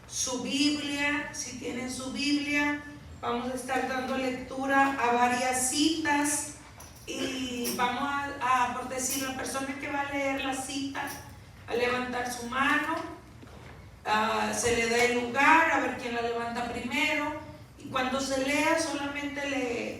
su Biblia. Si tienen su Biblia, vamos a estar dando lectura a varias citas y vamos a por decir, la persona que va a leer la cita, a levantar su mano, se le da el lugar, a ver quién la levanta primero, y cuando se lea solamente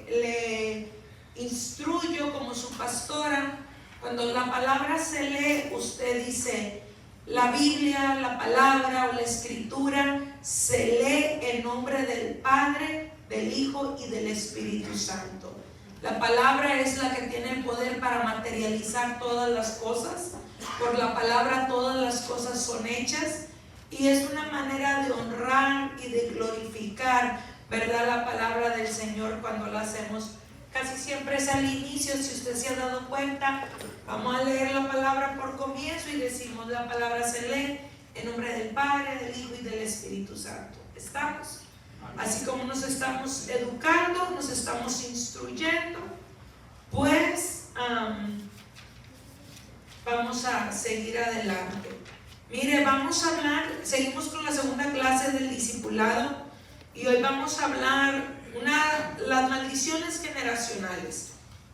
le instruyo como su pastora. Cuando la palabra se lee, usted dice: la Biblia, la palabra o la escritura se lee en nombre del Padre, del Hijo y del Espíritu Santo. La palabra es la que tiene el poder para materializar todas las cosas. Por la palabra todas las cosas son hechas, y es una manera de honrar y de glorificar, ¿verdad?, la palabra del Señor cuando la hacemos. Casi siempre es al inicio, si usted se ha dado cuenta. Vamos a leer la palabra por comienzo y decimos: la palabra se lee en nombre del Padre, del Hijo y del Espíritu Santo. ¿Estamos? Así como nos estamos educando, nos estamos instruyendo, pues vamos a seguir adelante. Mire, vamos a hablar, seguimos con la segunda clase del discipulado, y hoy vamos a hablar las maldiciones generacionales,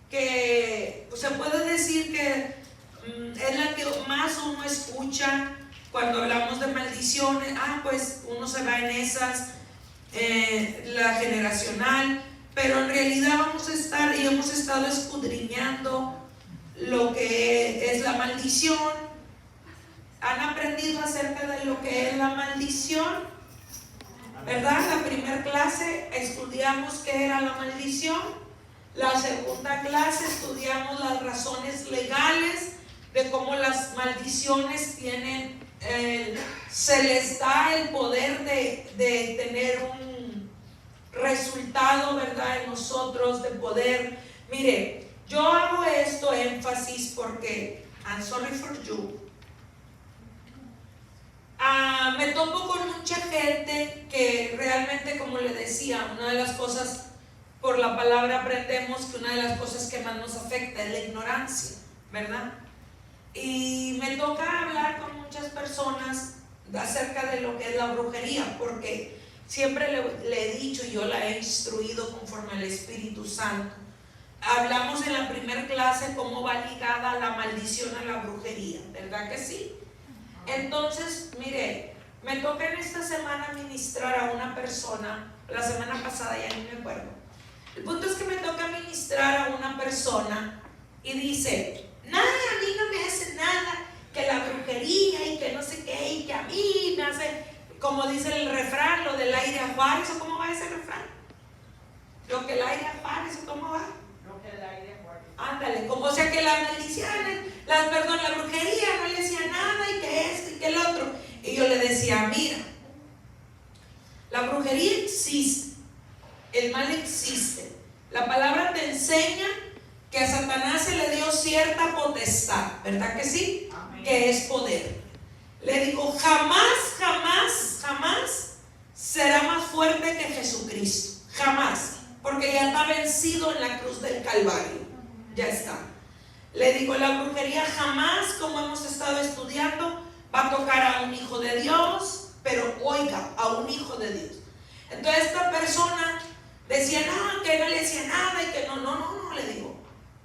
que pues, se puede decir que es la que más uno escucha cuando hablamos de maldiciones. Pues uno se va en esas, la generacional, pero en realidad vamos a estar y hemos estado escudriñando lo que es la maldición. ¿Han aprendido acerca de lo que es la maldición? ¿Verdad? La primera clase estudiamos qué era la maldición. La segunda clase estudiamos las razones legales de cómo las maldiciones tienen, se les da el poder de tener un resultado, ¿verdad?, en nosotros, de poder. Mire, yo hago esto énfasis porque, I'm sorry for you, me topo con mucha gente que realmente, como le decía, una de las cosas, por la palabra aprendemos que una de las cosas que más nos afecta es la ignorancia, ¿verdad? Y me toca hablar con muchas personas acerca de lo que es la brujería, porque siempre le he dicho, yo la he instruido conforme al Espíritu Santo. Hablamos en la primera clase cómo va ligada la maldición a la brujería, ¿verdad que sí? Entonces, mire, me toca en esta semana ministrar a una persona. La semana pasada ya ni me acuerdo. El punto es que me toca ministrar a una persona y dice: nada, a mí no me hace nada, que la brujería y que no sé qué, y que a mí me hace, como dice el refrán, lo del aire a Juárez. ¿O cómo va ese refrán? Lo que el aire a Juárez, ¿o cómo va? Lo que el aire a Juárez. Ándale, como sea que las maldiciones, la brujería no le hacía nada, y que esto y que el otro. Y yo le decía: mira, la brujería existe, el mal existe. La palabra te enseña que a Satanás se le dio cierta potestad, ¿verdad que sí? Amén. Que es poder. Le digo, jamás, jamás, jamás será más fuerte que Jesucristo. Jamás. Porque ya está vencido en la cruz del Calvario. Ya está. Le digo, la brujería jamás, como hemos estado estudiando, va a tocar a un hijo de Dios. Pero oiga, a un hijo de Dios. Entonces esta persona decía, no, que no le hacía nada, y que no, le digo,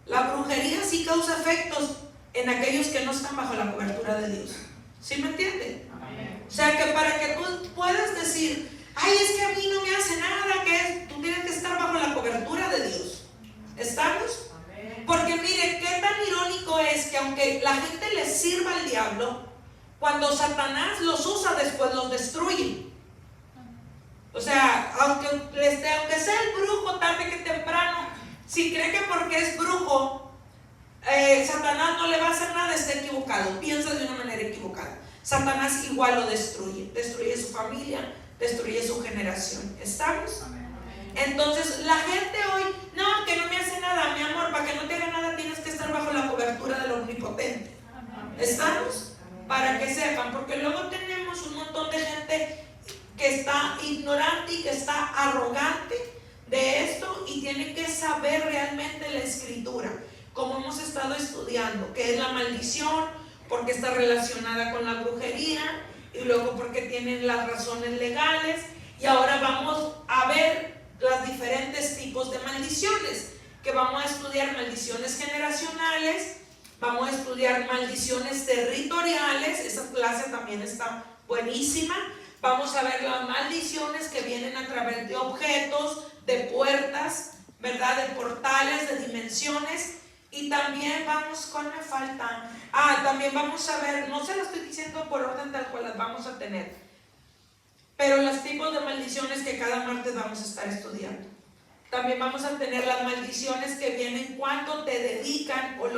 la brujería sí causa efectos en aquellos que no están bajo la cobertura de Dios. ¿Sí me entiende? Amén. O sea, que para que tú puedas decir, ay, es que a mí no me hace nada, que tú tienes que estar bajo la cobertura de Dios. ¿Estamos? Amén. Porque mire, qué tan irónico es que aunque la gente le sirva al diablo, cuando Satanás los usa, después los destruye. O sea, aunque sea el brujo, tarde que temprano, si cree que porque es brujo, Satanás no le va a hacer nada, está equivocado, piensa de una manera equivocada. Satanás igual lo destruye su familia, destruye su generación. ¿Estamos? Entonces la gente hoy, no, que no me hace nada, mi amor, para que no te haga nada tienes que estar bajo la cobertura del Omnipotente. ¿Estamos? Para que sepan, porque luego tenemos un montón de gente que está ignorante y que está arrogante de esto, y tiene que saber realmente la escritura, como hemos estado estudiando, que es la maldición, porque está relacionada con la brujería, y luego porque tienen las razones legales, y ahora vamos a ver los diferentes tipos de maldiciones, que vamos a estudiar maldiciones generacionales, vamos a estudiar maldiciones territoriales, esa clase también está buenísima. Vamos a ver las maldiciones que vienen a través de objetos, de puertas, ¿verdad? De portales, de dimensiones. Y también vamos, ¿cuál me falta? También vamos a ver, no se lo estoy diciendo por orden tal cual las vamos a tener, pero los tipos de maldiciones que cada martes vamos a estar estudiando. También vamos a tener las maldiciones que vienen cuando te dedican, o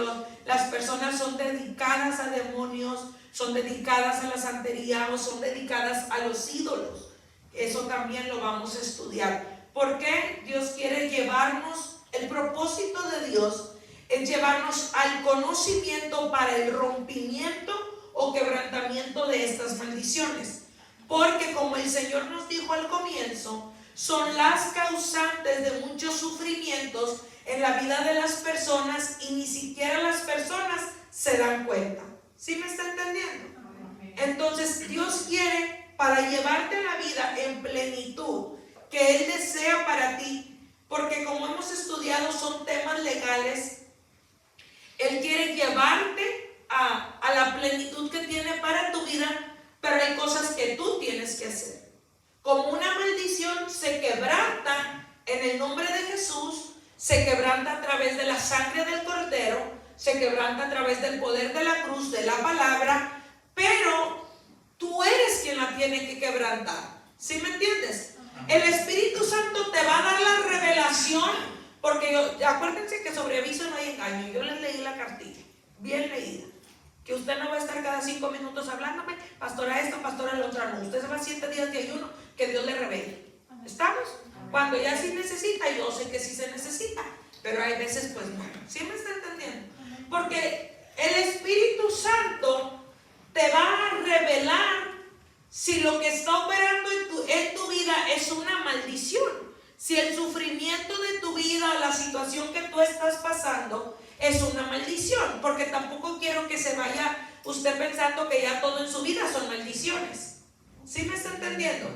las personas son dedicadas a demonios, son dedicadas a la santería, o son dedicadas a los ídolos. Eso también lo vamos a estudiar. Porque Dios quiere llevarnos, el propósito de Dios es llevarnos al conocimiento para el rompimiento o quebrantamiento de estas maldiciones. Porque como el Señor nos dijo al comienzo, son las causantes de muchos sufrimientos en la vida de las personas, y ni siquiera las personas se dan cuenta. ¿Sí me está entendiendo? Entonces Dios quiere, para llevarte la vida en plenitud que Él desea para ti, porque como hemos estudiado son temas legales, Él quiere llevarte a la plenitud que tiene para tu vida, pero hay cosas que tú tienes que hacer. Como una maldición se quebranta en el nombre de Jesús, se quebranta a través de la sangre del Cordero, se quebranta a través del poder de la cruz, de la palabra, pero tú eres quien la tiene que quebrantar. ¿Sí me entiendes? El Espíritu Santo te va a dar la revelación, porque acuérdense que sobre aviso no hay engaño. Yo les leí la cartilla, bien leída, que usted no va a estar cada 5 minutos hablándome, pastora esto, pastora lo otro, no. Usted se va 7 días de ayuno, que Dios le revele. ¿Estamos? Cuando ya sí necesita, yo sé que sí se necesita, pero hay veces pues no. ¿Sí me está entendiendo? Porque el Espíritu Santo te va a revelar si lo que está operando en tu vida es una maldición. Si el sufrimiento de tu vida o la situación que tú estás pasando es una maldición, porque tampoco quiero que se vaya usted pensando que ya todo en su vida son maldiciones. ¿Sí me está entendiendo?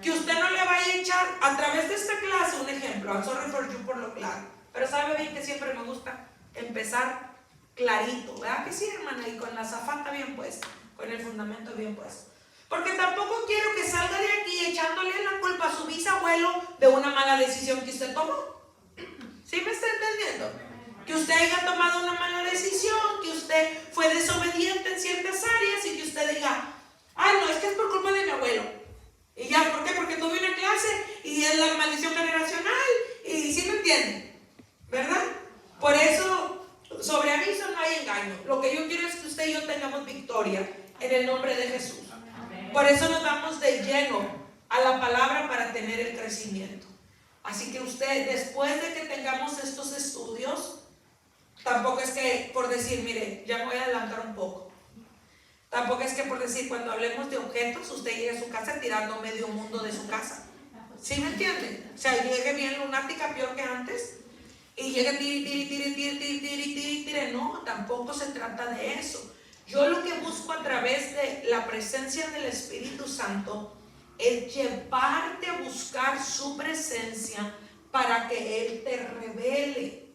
Que usted no le vaya a echar a través de esta clase un ejemplo. I'm sorry for you por lo claro, pero sabe bien que siempre me gusta empezar clarito, ¿verdad que sí, hermana? Y con la zafata bien puesta, con el fundamento bien puesto. Porque tampoco quiero que salga de aquí echándole la culpa a su bisabuelo de una mala decisión que usted tomó. ¿Sí me está entendiendo? Que usted haya tomado una mala decisión, que usted fue desobediente en ciertas áreas, y que usted diga, no, es que es por culpa de mi abuelo. Y ya, ¿por qué? Porque tuve una clase y es la maldición generacional, y ¿sí me entiende? ¿Verdad? Por eso, sobre aviso no hay engaño. Lo que yo quiero es que usted y yo tengamos victoria en el nombre de Jesús. Por eso nos vamos de lleno a la palabra para tener el crecimiento. Así que usted, después de que tengamos estos estudios, tampoco es que por decir, mire, ya me voy a adelantar un poco. Tampoco es que por decir, cuando hablemos de objetos, usted llegue a su casa tirando medio mundo de su casa. ¿Sí me entiende? O sea, llegue bien lunática, peor que antes, y llegue tire. No, tampoco se trata de eso. Yo lo que busco a través de la presencia del Espíritu Santo es llevarte a buscar su presencia para que Él te revele,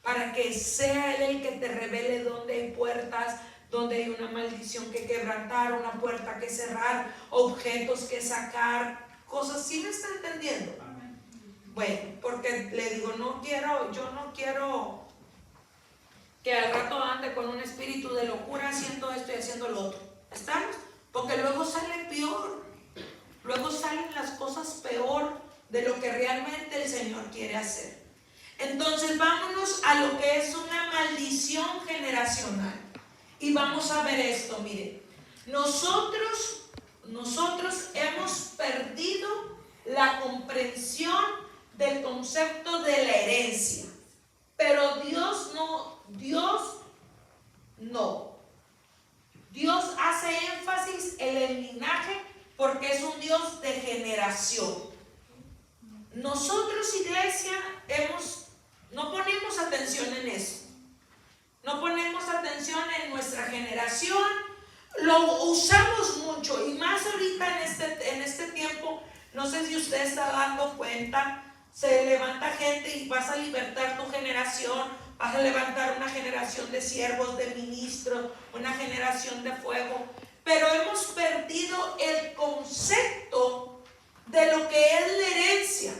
para que sea Él el que te revele dónde hay puertas, dónde hay una maldición que quebrantar, una puerta que cerrar, objetos que sacar, cosas. ¿Sí me está entendiendo? Bueno, porque le digo, yo no quiero que al rato ande con un espíritu de locura haciendo esto y haciendo lo otro. ¿Estamos? Porque luego sale peor. Luego salen las cosas peor de lo que realmente el Señor quiere hacer. Entonces vámonos a lo que es una maldición generacional. Y vamos a ver esto, mire. Nosotros hemos perdido la comprensión del concepto de la herencia. Pero Dios no. Dios hace énfasis en el linaje porque es un Dios de generación. Nosotros, iglesia, no ponemos atención en eso. No ponemos atención en nuestra generación, lo usamos mucho, y más ahorita en este tiempo. No sé si usted está dando cuenta, se levanta gente y vas a libertar tu generación, vas a levantar una generación de siervos, de ministros, una generación de fuego, pero hemos perdido el concepto de lo que es la herencia,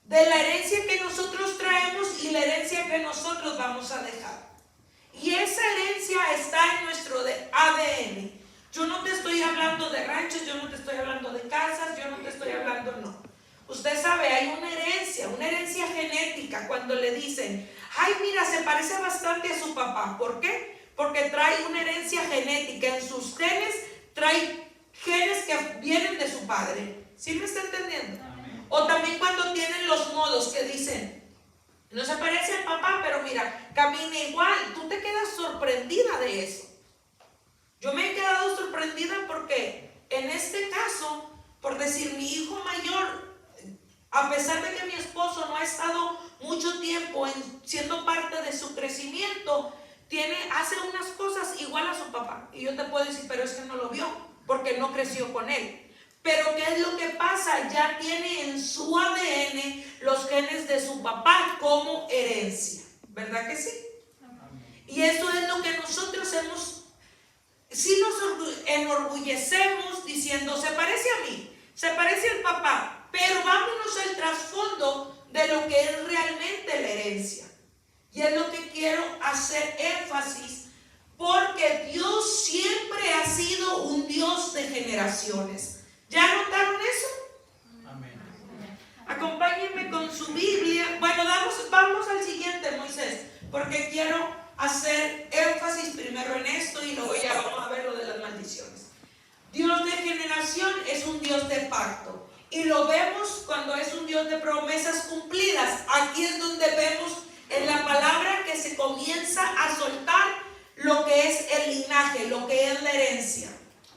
de la herencia que nosotros traemos y la herencia que nosotros vamos a dejar. Y esa herencia está en nuestro ADN. Yo no te estoy hablando de ranchos, yo no te estoy hablando de casas, yo no te estoy hablando, no. Usted sabe, hay una herencia genética. Cuando le dicen, ay, mira, se parece bastante a su papá. ¿Por qué? Porque trae una herencia genética. En sus genes trae genes que vienen de su padre. ¿Sí me está entendiendo? Amén. O también cuando tienen los modos que dicen, no se parece al papá, pero mira, camina igual. Tú te quedas sorprendida de eso. Yo me he quedado sorprendida porque en este caso, por decir, mi hijo mayor, a pesar de que mi esposo no ha estado mucho tiempo siendo parte de su crecimiento, hace unas cosas igual a su papá. Y yo te puedo decir, pero es que no lo vio, porque no creció con él. Pero ¿qué es lo que pasa? Ya tiene en su ADN los genes de su papá como herencia. ¿Verdad que sí? Y eso es lo que nosotros sí nos enorgullecemos diciendo, se parece a mí, se parece al papá, pero vámonos al trasfondo de lo que es realmente la herencia. Y es lo que quiero hacer énfasis, porque Dios siempre ha sido un Dios de generaciones. ¿Ya notaron eso? Amén. Acompáñenme con su Biblia. Bueno, vamos al siguiente, Moisés, porque quiero hacer énfasis primero en esto y luego ya vamos a ver lo de las maldiciones. Dios de generación es un Dios de pacto, y lo vemos cuando es un Dios de promesas cumplidas. Aquí es donde vemos en la palabra que se comienza a soltar lo que es el linaje, lo que es la herencia,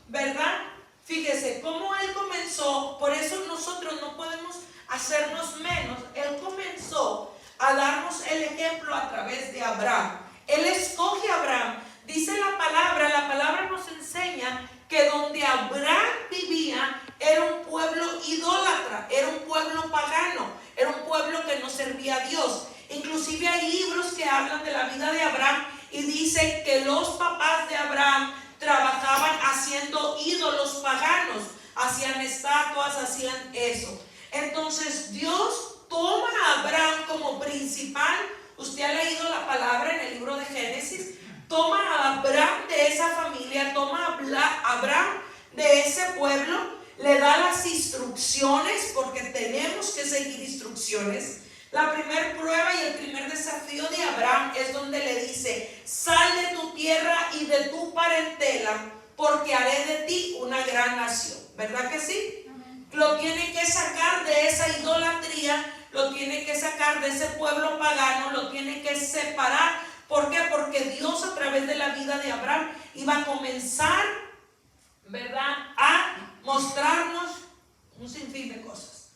¿verdad? Fíjese cómo Él comenzó. Por eso nosotros no podemos hacernos menos. Él comenzó a darnos el ejemplo a través de Abraham. Él escoge a Abraham. Dice la palabra nos enseña que donde Abraham vivía era un pueblo idólatra, era un pueblo pagano, era un pueblo que no servía a Dios. Inclusive hay libros que hablan de la vida de Abraham y dicen que los papás de Abraham trabajaban haciendo ídolos paganos, hacían estatuas, hacían eso. Entonces Dios toma a Abraham como principal. Usted ha leído la palabra en el libro de Génesis. Toma a Abraham de esa familia, toma a Abraham de ese pueblo, le da las instrucciones, porque tenemos que seguir instrucciones. La primera prueba y el primer desafío de Abraham es donde le dice, sal de tu tierra y de tu parentela, porque haré de ti una gran nación. ¿Verdad que sí? Amén. Lo tiene que sacar de esa idolatría, lo tiene que sacar de ese pueblo pagano, lo tiene que separar. ¿Por qué? Porque Dios a través de la vida de Abraham iba a comenzar, ¿verdad?, a mostrarnos un sinfín de cosas.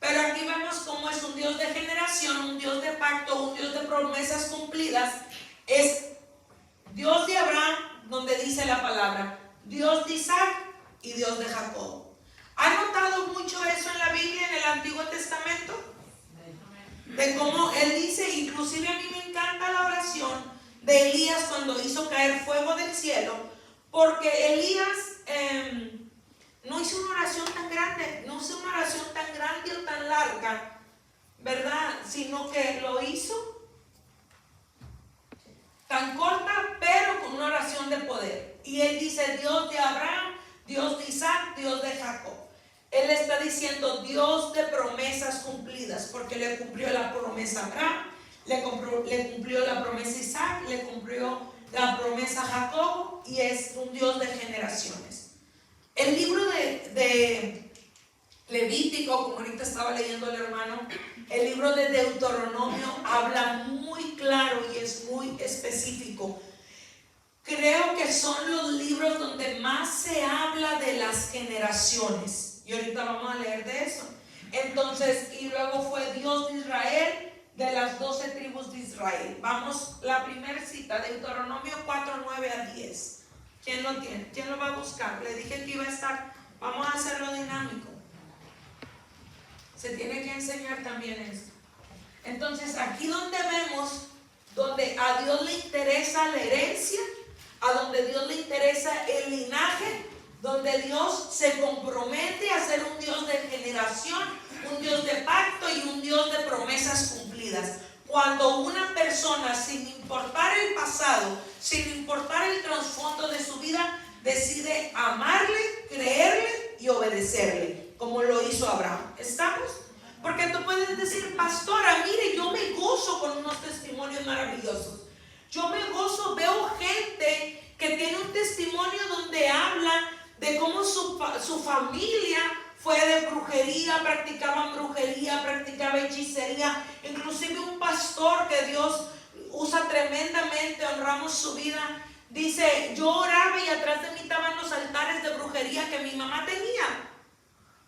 Pero aquí vemos cómo es un Dios de generación, un Dios de pacto, un Dios de promesas cumplidas. Es Dios de Abraham, donde dice la palabra, Dios de Isaac y Dios de Jacob. ¿Han notado mucho eso en la Biblia, en el Antiguo Testamento? De cómo él dice, inclusive a mí me encanta la oración de Elías cuando hizo caer fuego del cielo, porque Elías no hizo una oración tan grande, no hizo una oración tan grande o tan larga, ¿verdad? Sino que lo hizo tan corta, pero con una oración de poder. Y él dice, Dios de Abraham, Dios de Isaac, Dios de Jacob. Él está diciendo Dios de promesas cumplidas, porque le cumplió la promesa a Abraham, le cumplió la promesa a Isaac, le cumplió la promesa a Jacob, y es un Dios de generaciones. El libro de Levítico, como ahorita estaba leyendo el hermano, el libro de Deuteronomio habla muy claro y es muy específico. Creo que son los libros donde más se habla de las generaciones. Y ahorita vamos a leer de eso. Entonces, y luego fue Dios de Israel, de las 12 tribus de Israel. Vamos, la primera cita, Deuteronomio 4, 9 a 10. ¿Quién lo tiene? ¿Quién lo va a buscar? Le dije que iba a estar. Vamos a hacerlo dinámico. Se tiene que enseñar también esto. Entonces, aquí donde vemos, donde a Dios le interesa la herencia, a donde Dios le interesa el linaje, donde Dios se compromete a ser un Dios de generación, un Dios de pacto y un Dios de promesas cumplidas. Cuando una persona, sin importar el pasado, sin importar el trasfondo de su vida, decide amarle, creerle y obedecerle, como lo hizo Abraham. ¿Estamos? Porque tú puedes decir, pastora, mire, yo me gozo con unos testimonios maravillosos. Yo me gozo, veo gente que tiene un testimonio donde habla de cómo su familia fue de brujería, practicaba hechicería. Inclusive un pastor que Dios usa tremendamente, honramos su vida, dice, yo oraba y atrás de mí estaban los altares de brujería que mi mamá tenía.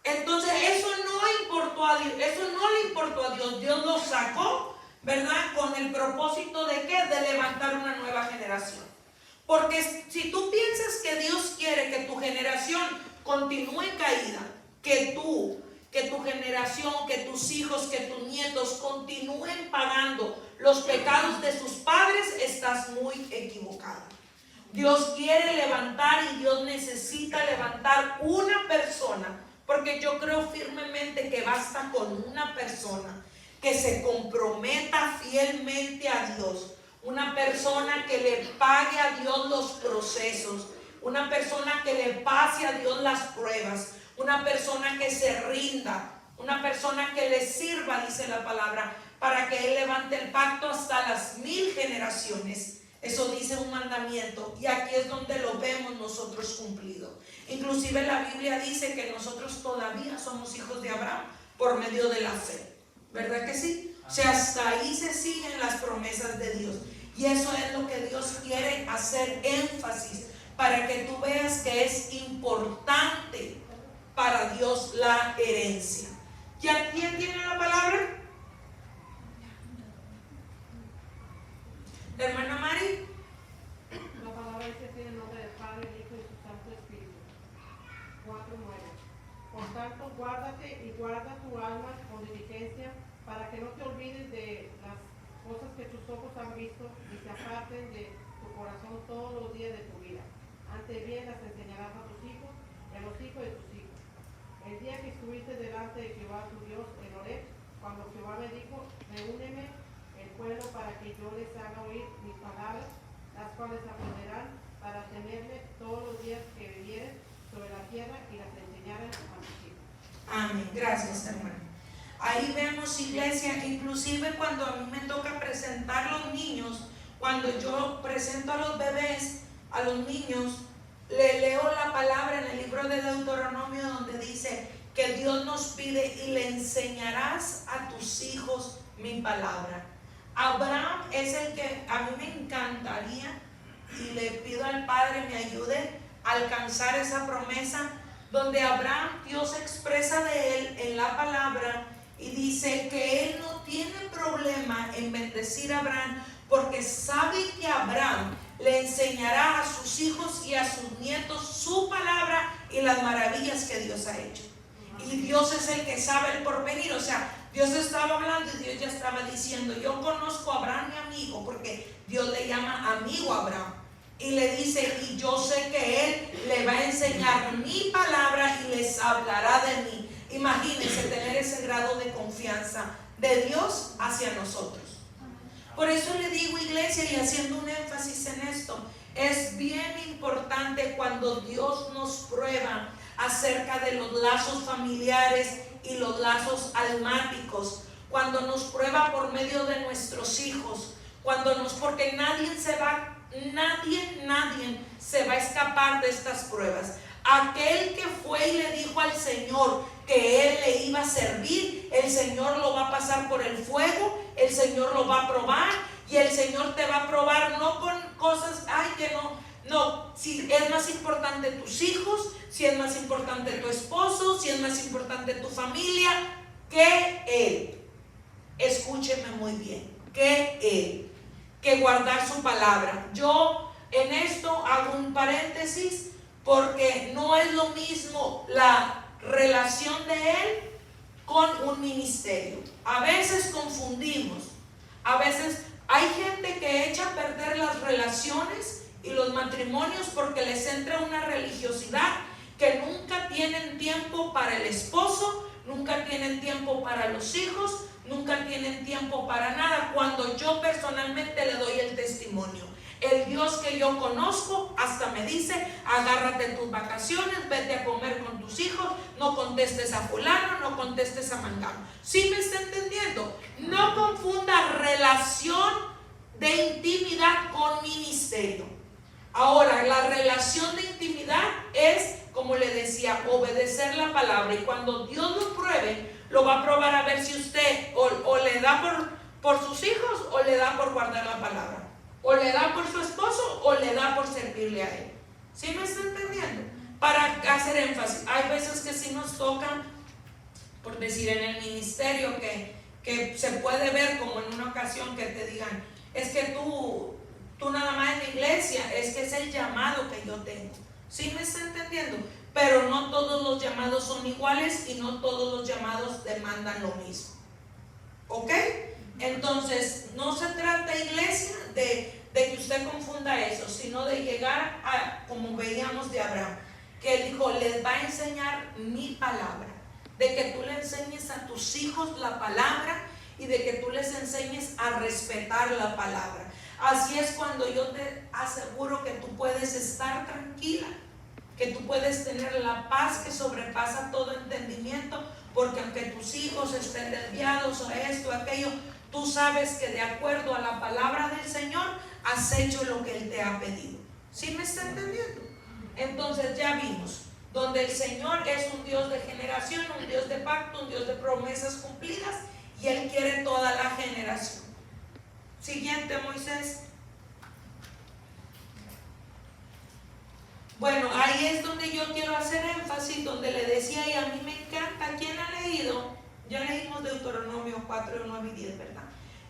Entonces eso no importó a Dios, eso no le importó a Dios. Dios lo sacó, ¿verdad? Con el propósito de ¿qué? De levantar una nueva generación. Porque si tú piensas que Dios quiere que tu generación continúe caída, que tu generación, que tus hijos, que tus nietos continúen pagando los pecados de sus padres, estás muy equivocado. Dios quiere levantar y Dios necesita levantar una persona, porque yo creo firmemente que basta con una persona que se comprometa fielmente a Dios, una persona que le pague a Dios los procesos, una persona que le pase a Dios las pruebas, una persona que se rinda, una persona que le sirva, dice la palabra, para que Él levante el pacto hasta las 1000 generaciones. Eso dice un mandamiento, y aquí es donde lo vemos nosotros cumplido. Inclusive la Biblia dice que nosotros todavía somos hijos de Abraham por medio de la fe. ¿Verdad que sí? O sea, hasta ahí se siguen las promesas de Dios. Y eso es lo que Dios quiere hacer énfasis, para que tú veas que es importante para Dios la herencia. ¿Ya quién tiene la palabra? Hermana Mari. La palabra dice que en el nombre del Padre, del Hijo y su Santo Espíritu. 4:9. Por tanto, guárdate y guarda tu alma con diligencia, para que no te olvides de las cosas que tus ojos han visto y se aparten de tu corazón todos los días de tu vida. Antes bien las enseñarás a tus hijos y a los hijos de tus hijos. El día que estuviste delante de Jehová tu Dios en Horeb, cuando Jehová me dijo, reúneme el pueblo para que yo les haga oír mis palabras, las cuales aprenderán para temerme todos los días que vivieren sobre la tierra, y las enseñarán a sus hijos. Amén. Gracias, hermano. Ahí vemos, iglesia, inclusive cuando a mí me toca presentar los niños, cuando yo presento a los bebés, a los niños, le leo la palabra en el libro de Deuteronomio, donde dice que Dios nos pide y le enseñarás a tus hijos mi palabra. Abraham es el que a mí me encantaría, y le pido al Padre me ayude a alcanzar esa promesa, donde Abraham, Dios expresa de él en la palabra y dice que él no tiene problema en bendecir a Abraham, porque sabe que Abraham le enseñará a sus hijos y a sus nietos su palabra y las maravillas que Dios ha hecho. Y Dios es el que sabe el porvenir. O sea, Dios estaba hablando y Dios ya estaba diciendo, yo conozco a Abraham, mi amigo, porque Dios le llama amigo a Abraham. Y le dice, y yo sé que él le va a enseñar mi palabra y les hablará de mí. Imagínense tener ese grado de confianza de Dios hacia nosotros. Por eso le digo, iglesia, y haciendo un énfasis en esto, es bien importante cuando Dios nos prueba acerca de los lazos familiares y los lazos almáticos, cuando nos prueba por medio de nuestros hijos, porque nadie se va a escapar de estas pruebas. Aquel que fue y le dijo al Señor que Él le iba a servir, el Señor lo va a pasar por el fuego, el Señor lo va a probar, y el Señor te va a probar no con cosas, no, si es más importante tus hijos, si es más importante tu esposo, si es más importante tu familia, que Él. Escúcheme muy bien, que Él, que guardar su palabra. Yo en esto hago un paréntesis porque no es lo mismo la relación de él con un ministerio. A veces confundimos, a veces hay gente que echa a perder las relaciones y los matrimonios porque les entra una religiosidad que nunca tienen tiempo para el esposo, nunca tienen tiempo para los hijos, nunca tienen tiempo para nada, cuando yo personalmente le doy el testimonio. El Dios que yo conozco hasta me dice: agárrate tus vacaciones, vete a comer con tus hijos, no contestes a fulano, no contestes a mangano. ¿Sí me está entendiendo? No confunda relación de intimidad con ministerio. Ahora, la relación de intimidad es, como le decía, obedecer la palabra, y cuando Dios lo pruebe, lo va a probar a ver si usted o le da por sus hijos o le da por guardar la palabra. O le da por su esposo o le da por servirle a él. ¿Sí me está entendiendo? Para hacer énfasis, hay veces que sí nos tocan, por decir, en el ministerio, que se puede ver como en una ocasión que te digan: es que tú nada más en la iglesia, es que es el llamado que yo tengo. ¿Sí me está entendiendo? Pero no todos los llamados son iguales y no todos los llamados demandan lo mismo. ¿Ok? Entonces, no se trata, iglesia, de que usted confunda eso, sino de llegar a, como veíamos de Abraham, que él dijo: les va a enseñar mi palabra, de que tú le enseñes a tus hijos la palabra y de que tú les enseñes a respetar la palabra. Así es cuando yo te aseguro que tú puedes estar tranquila, que tú puedes tener la paz que sobrepasa todo entendimiento, porque aunque tus hijos estén desviados o esto o aquello, tú sabes que de acuerdo a la palabra del Señor has hecho lo que Él te ha pedido. ¿Sí me está entendiendo? Entonces ya vimos, donde el Señor es un Dios de generación, un Dios de pacto, un Dios de promesas cumplidas, y Él quiere toda la generación. Siguiente, Moisés. Bueno, ahí es donde yo quiero hacer énfasis, donde le decía, y a mí me encanta. ¿Quién ha leído? Ya leímos Deuteronomio 4, 9 y 10, ¿verdad?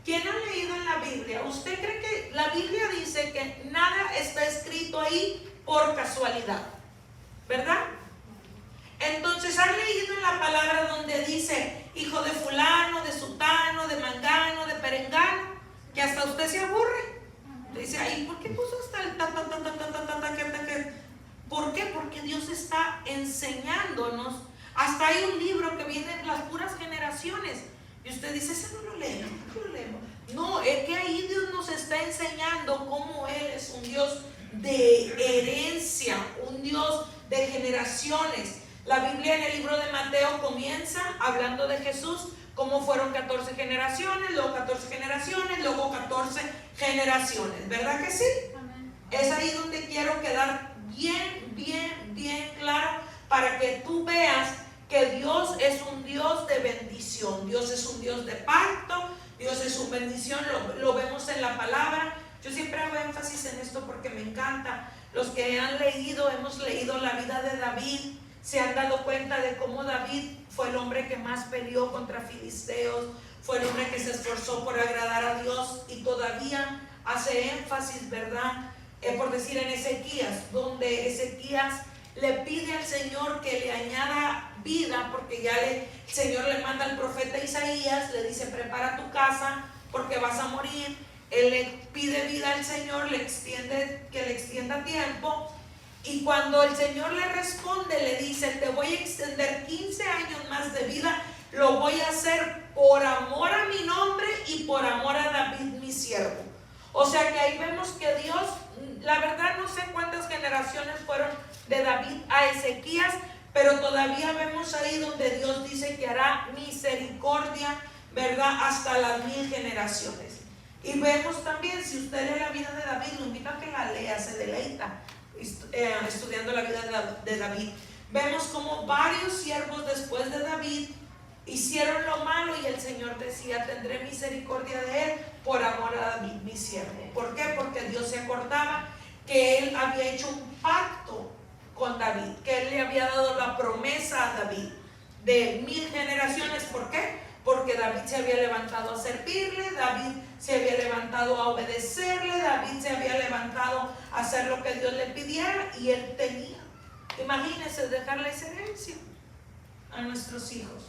¿Quién ha leído en la Biblia? ¿Usted cree que la Biblia dice que nada está escrito ahí por casualidad? ¿Verdad? Entonces, ¿han leído en la palabra donde dice hijo de fulano, de sutano, de mangano, de perengano? Que hasta usted se aburre. Dice, ay, ¿por qué puso hasta el ta? ¿Por qué? Porque Dios está enseñándonos. Hasta hay un libro que viene en las puras generaciones. Y usted dice, ese no lo leemos, ¿por qué lo leemos? No, es que ahí Dios nos está enseñando cómo Él es un Dios de herencia, un Dios de generaciones. La Biblia en el libro de Mateo comienza hablando de Jesús, cómo fueron 14 generaciones, luego 14 generaciones, luego 14 generaciones. ¿Verdad que sí? Amén. Es ahí donde quiero quedar bien claro, para que tú veas que Dios es un Dios de bendición, Dios es un Dios de pacto, Dios es su bendición, lo vemos en la palabra. Yo siempre hago énfasis en esto porque me encanta. Los que han leído, hemos leído la vida de David, se han dado cuenta de cómo David fue el hombre que más peleó contra filisteos, fue el hombre que se esforzó por agradar a Dios, y todavía hace énfasis, ¿verdad? Por decir en Ezequías, donde Ezequías le pide al Señor que le añada vida, porque ya el Señor le manda al profeta Isaías, le dice, prepara tu casa porque vas a morir. Él le pide vida al Señor, que le extienda tiempo, y cuando el Señor le responde, le dice, te voy a extender 15 años más de vida, lo voy a hacer por amor a mi nombre y por amor a David mi siervo. O sea que ahí vemos que Dios, la verdad no sé cuántas generaciones fueron de David a Ezequías, pero todavía vemos ahí donde Dios dice que hará misericordia, ¿verdad? Hasta las 1000 generaciones. Y vemos también, si usted lee la vida de David, lo invito a que la lea, se deleita estudiando la vida de David. Vemos como varios siervos después de David hicieron lo malo, y el Señor decía, tendré misericordia de él por amor a David mi siervo. ¿Por qué? Porque Dios se acordaba que él había hecho un pacto con David, que él le había dado la promesa a David de 1000 generaciones. ¿Por qué? Porque David se había levantado a servirle, David se había levantado a obedecerle, David se había levantado a hacer lo que Dios le pidiera y él tenía. Imagínense dejarle esa herencia a nuestros hijos.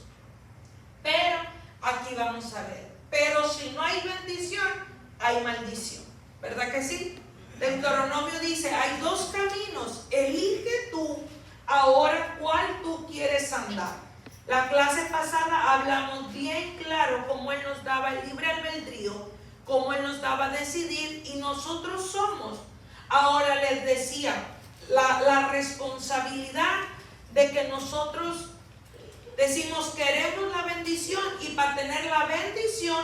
Pero aquí vamos a ver, pero si no hay bendición, hay maldición, ¿verdad que sí? Deuteronomio dice, hay dos caminos, elige tú ahora cuál tú quieres andar. La clase pasada hablamos bien claro cómo Él nos daba el libre albedrío, cómo Él nos daba a decidir y nosotros somos. Ahora les decía, la responsabilidad de que nosotros decimos queremos la bendición y para tener la bendición,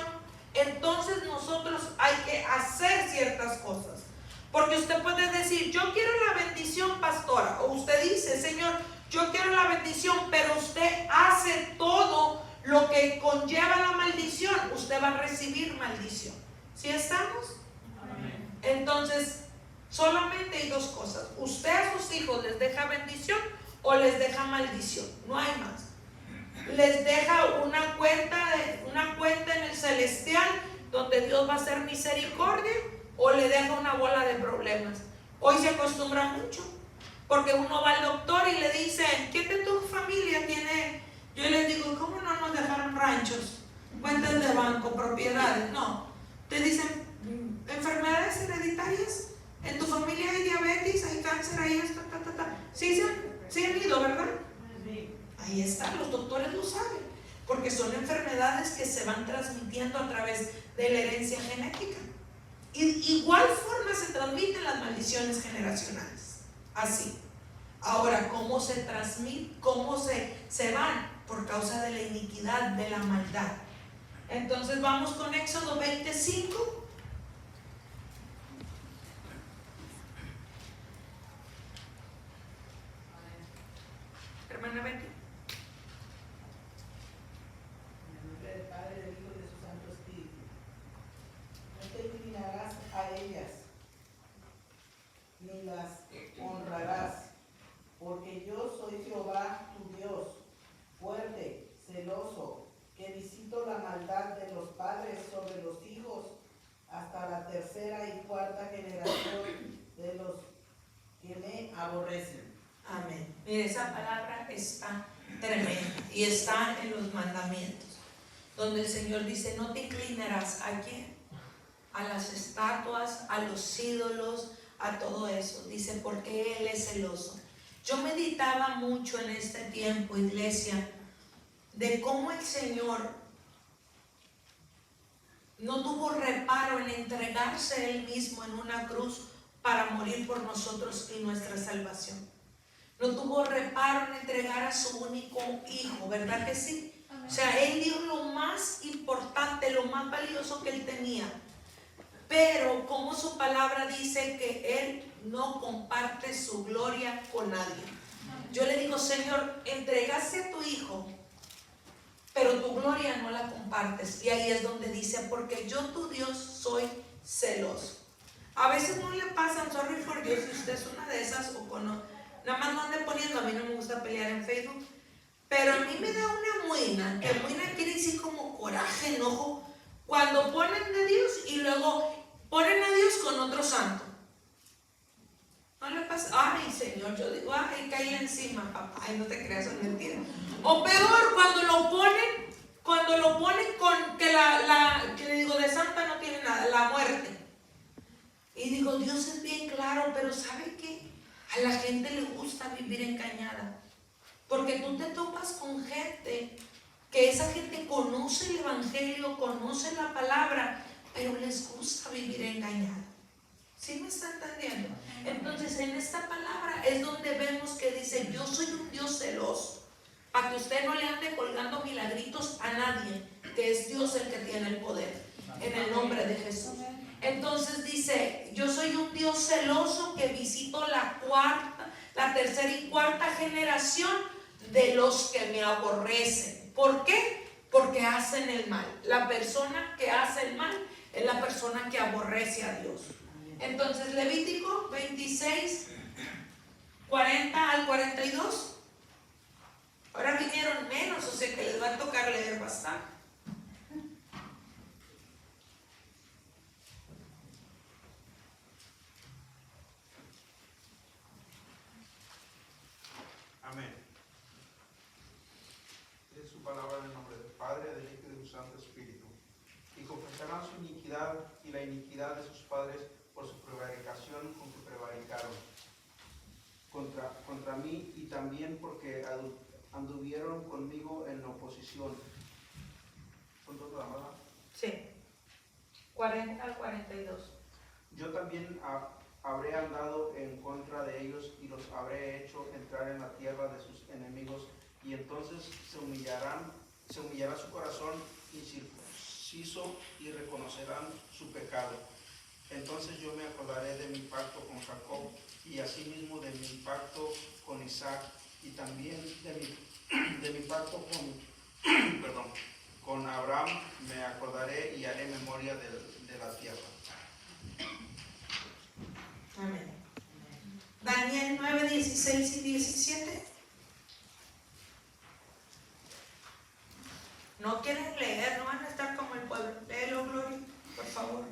entonces nosotros hay que hacer ciertas cosas. Porque usted puede decir, yo quiero la bendición, pastora, o usted dice, Señor, yo quiero la bendición, pero usted hace todo lo que conlleva la maldición, usted va a recibir maldición. ¿Sí estamos? Amén. Entonces, solamente hay dos cosas. Usted a sus hijos les deja bendición o les deja maldición. No hay más. Les deja una cuenta en el celestial donde Dios va a hacer misericordia o le deja una bola de problemas. Hoy se acostumbra mucho porque uno va al doctor y le dicen, ¿qué de tu familia tiene? Yo les digo, ¿cómo no nos dejaron ranchos, cuentas de banco, propiedades? No, te dicen enfermedades hereditarias, en tu familia hay diabetes, hay cáncer, hay esto, sí han ido, ¿verdad? Ahí está, los doctores lo saben, porque son enfermedades que se van transmitiendo a través de la herencia genética. Y igual forma se transmiten las maldiciones generacionales, así. Ahora, ¿cómo se transmiten? ¿Cómo se van? Por causa de la iniquidad, de la maldad. Entonces vamos con Éxodo 25. Hermana Betty. A ellas, ni las honrarás, porque yo soy Jehová tu Dios, fuerte, celoso, que visito la maldad de los padres sobre los hijos hasta la tercera y cuarta generación de los que me aborrecen. Amén. Mire, esa palabra está tremenda y está en los mandamientos, donde el Señor dice, no te inclinarás a quién, a las estatuas, a los ídolos, a todo eso. Dice, porque Él es celoso. Yo meditaba mucho en este tiempo, iglesia, de cómo el Señor no tuvo reparo en entregarse Él mismo en una cruz para morir por nosotros y nuestra salvación. No tuvo reparo en entregar a su único hijo, ¿verdad que sí? Amén. O sea, Él dio lo más importante, lo más valioso que Él tenía. Pero como su palabra dice que Él no comparte su gloria con nadie. Yo le digo, Señor, entregaste a tu hijo, pero tu gloria no la compartes. Y ahí es donde dice, porque yo tu Dios soy celoso. A veces no le pasan, sorry for Dios, si usted es una de esas o con, nada más no ande poniendo, a mí no me gusta pelear en Facebook, pero a mí me da una muina, que muina quiere decir como coraje, enojo, cuando ponen de Dios y luego ponen a Dios con otro santo. No le pasa, ay Señor, yo digo, ay, caíle encima, papá, ay, no te creas, es mentira. O peor, cuando lo ponen con que que le digo, de santa no tiene nada, la muerte. Y digo, Dios es bien claro, pero ¿sabe qué? A la gente le gusta vivir engañada. Porque tú te topas con gente, que esa gente conoce el evangelio, conoce la palabra, pero les gusta vivir engañada. ¿Sí me está entendiendo? Entonces en esta palabra es donde vemos que dice, yo soy un Dios celoso, para que usted no le ande colgando milagritos a nadie, que es Dios el que tiene el poder, en el nombre de Jesús. Entonces dice, yo soy un Dios celoso que visito la tercera y cuarta generación de los que me aborrecen. ¿Por qué? Porque hacen el mal. La persona que hace el mal es la persona que aborrece a Dios. Entonces Levítico 26, 40 al 42. Ahora vinieron menos, o sea que les va a tocar leer bastante. Padre, del Hijo y de su Santo Espíritu. Y confesarán su iniquidad y la iniquidad de sus padres por su prevaricación con que prevaricaron contra mí, y también porque anduvieron conmigo en oposición. ¿Son dos nada más? Sí. 40 al 42. Yo también habré andado en contra de ellos y los habré hecho entrar en la tierra de sus enemigos, y entonces se humillará su corazón incircunciso y reconocerán su pecado. Entonces yo me acordaré de mi pacto con Jacob y asimismo de mi pacto con Isaac, y también de mi pacto con Abraham me acordaré y haré memoria de la tierra. Amén. Daniel 9, 16 y 17. No quieren leer, no van a estar como el pueblo. Léelo, Gloria, por favor.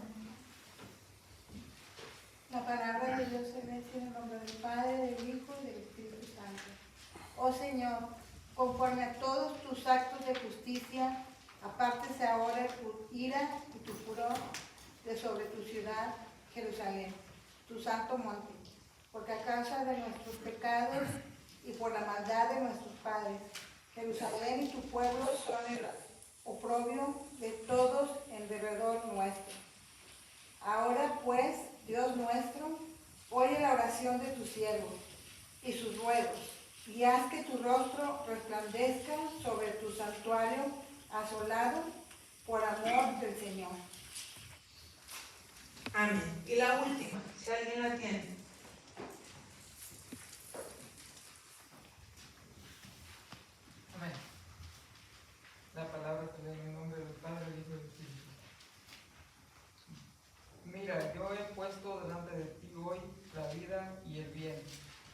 La palabra de Dios se bendice en el nombre del Padre, del Hijo y del Espíritu Santo. Oh Señor, conforme a todos tus actos de justicia, apártese ahora tu ira y tu furor de sobre tu ciudad, Jerusalén, tu santo monte, porque a causa de nuestros pecados y por la maldad de nuestros padres, Jerusalén y tu pueblo son el oprobio de todos en derredor nuestro. Ahora pues, Dios nuestro, oye la oración de tus siervos y sus ruegos, y haz que tu rostro resplandezca sobre tu santuario asolado por amor del Señor. Amén. Y la última, si alguien la tiene. Amén. La palabra que lee en el nombre del Padre, del Hijo y del Espíritu. Mira, yo he puesto delante de ti hoy la vida y el bien,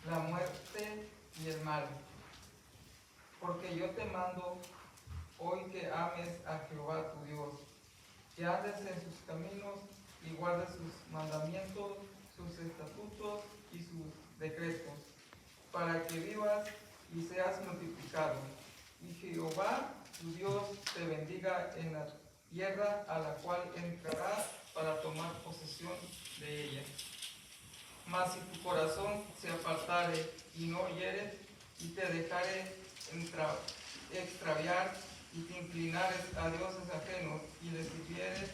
la muerte y el mal. Porque yo te mando hoy que ames a Jehová tu Dios, que andes en sus caminos y guardes sus mandamientos, sus estatutos y sus decretos, para que vivas y seas multiplicado. Y Jehová tu Dios te bendiga en la tierra a la cual entrarás para tomar posesión de ella. Mas si tu corazón se apartare y no oyeres, y te dejare extraviar, y te inclinares a dioses ajenos y les sirvieres,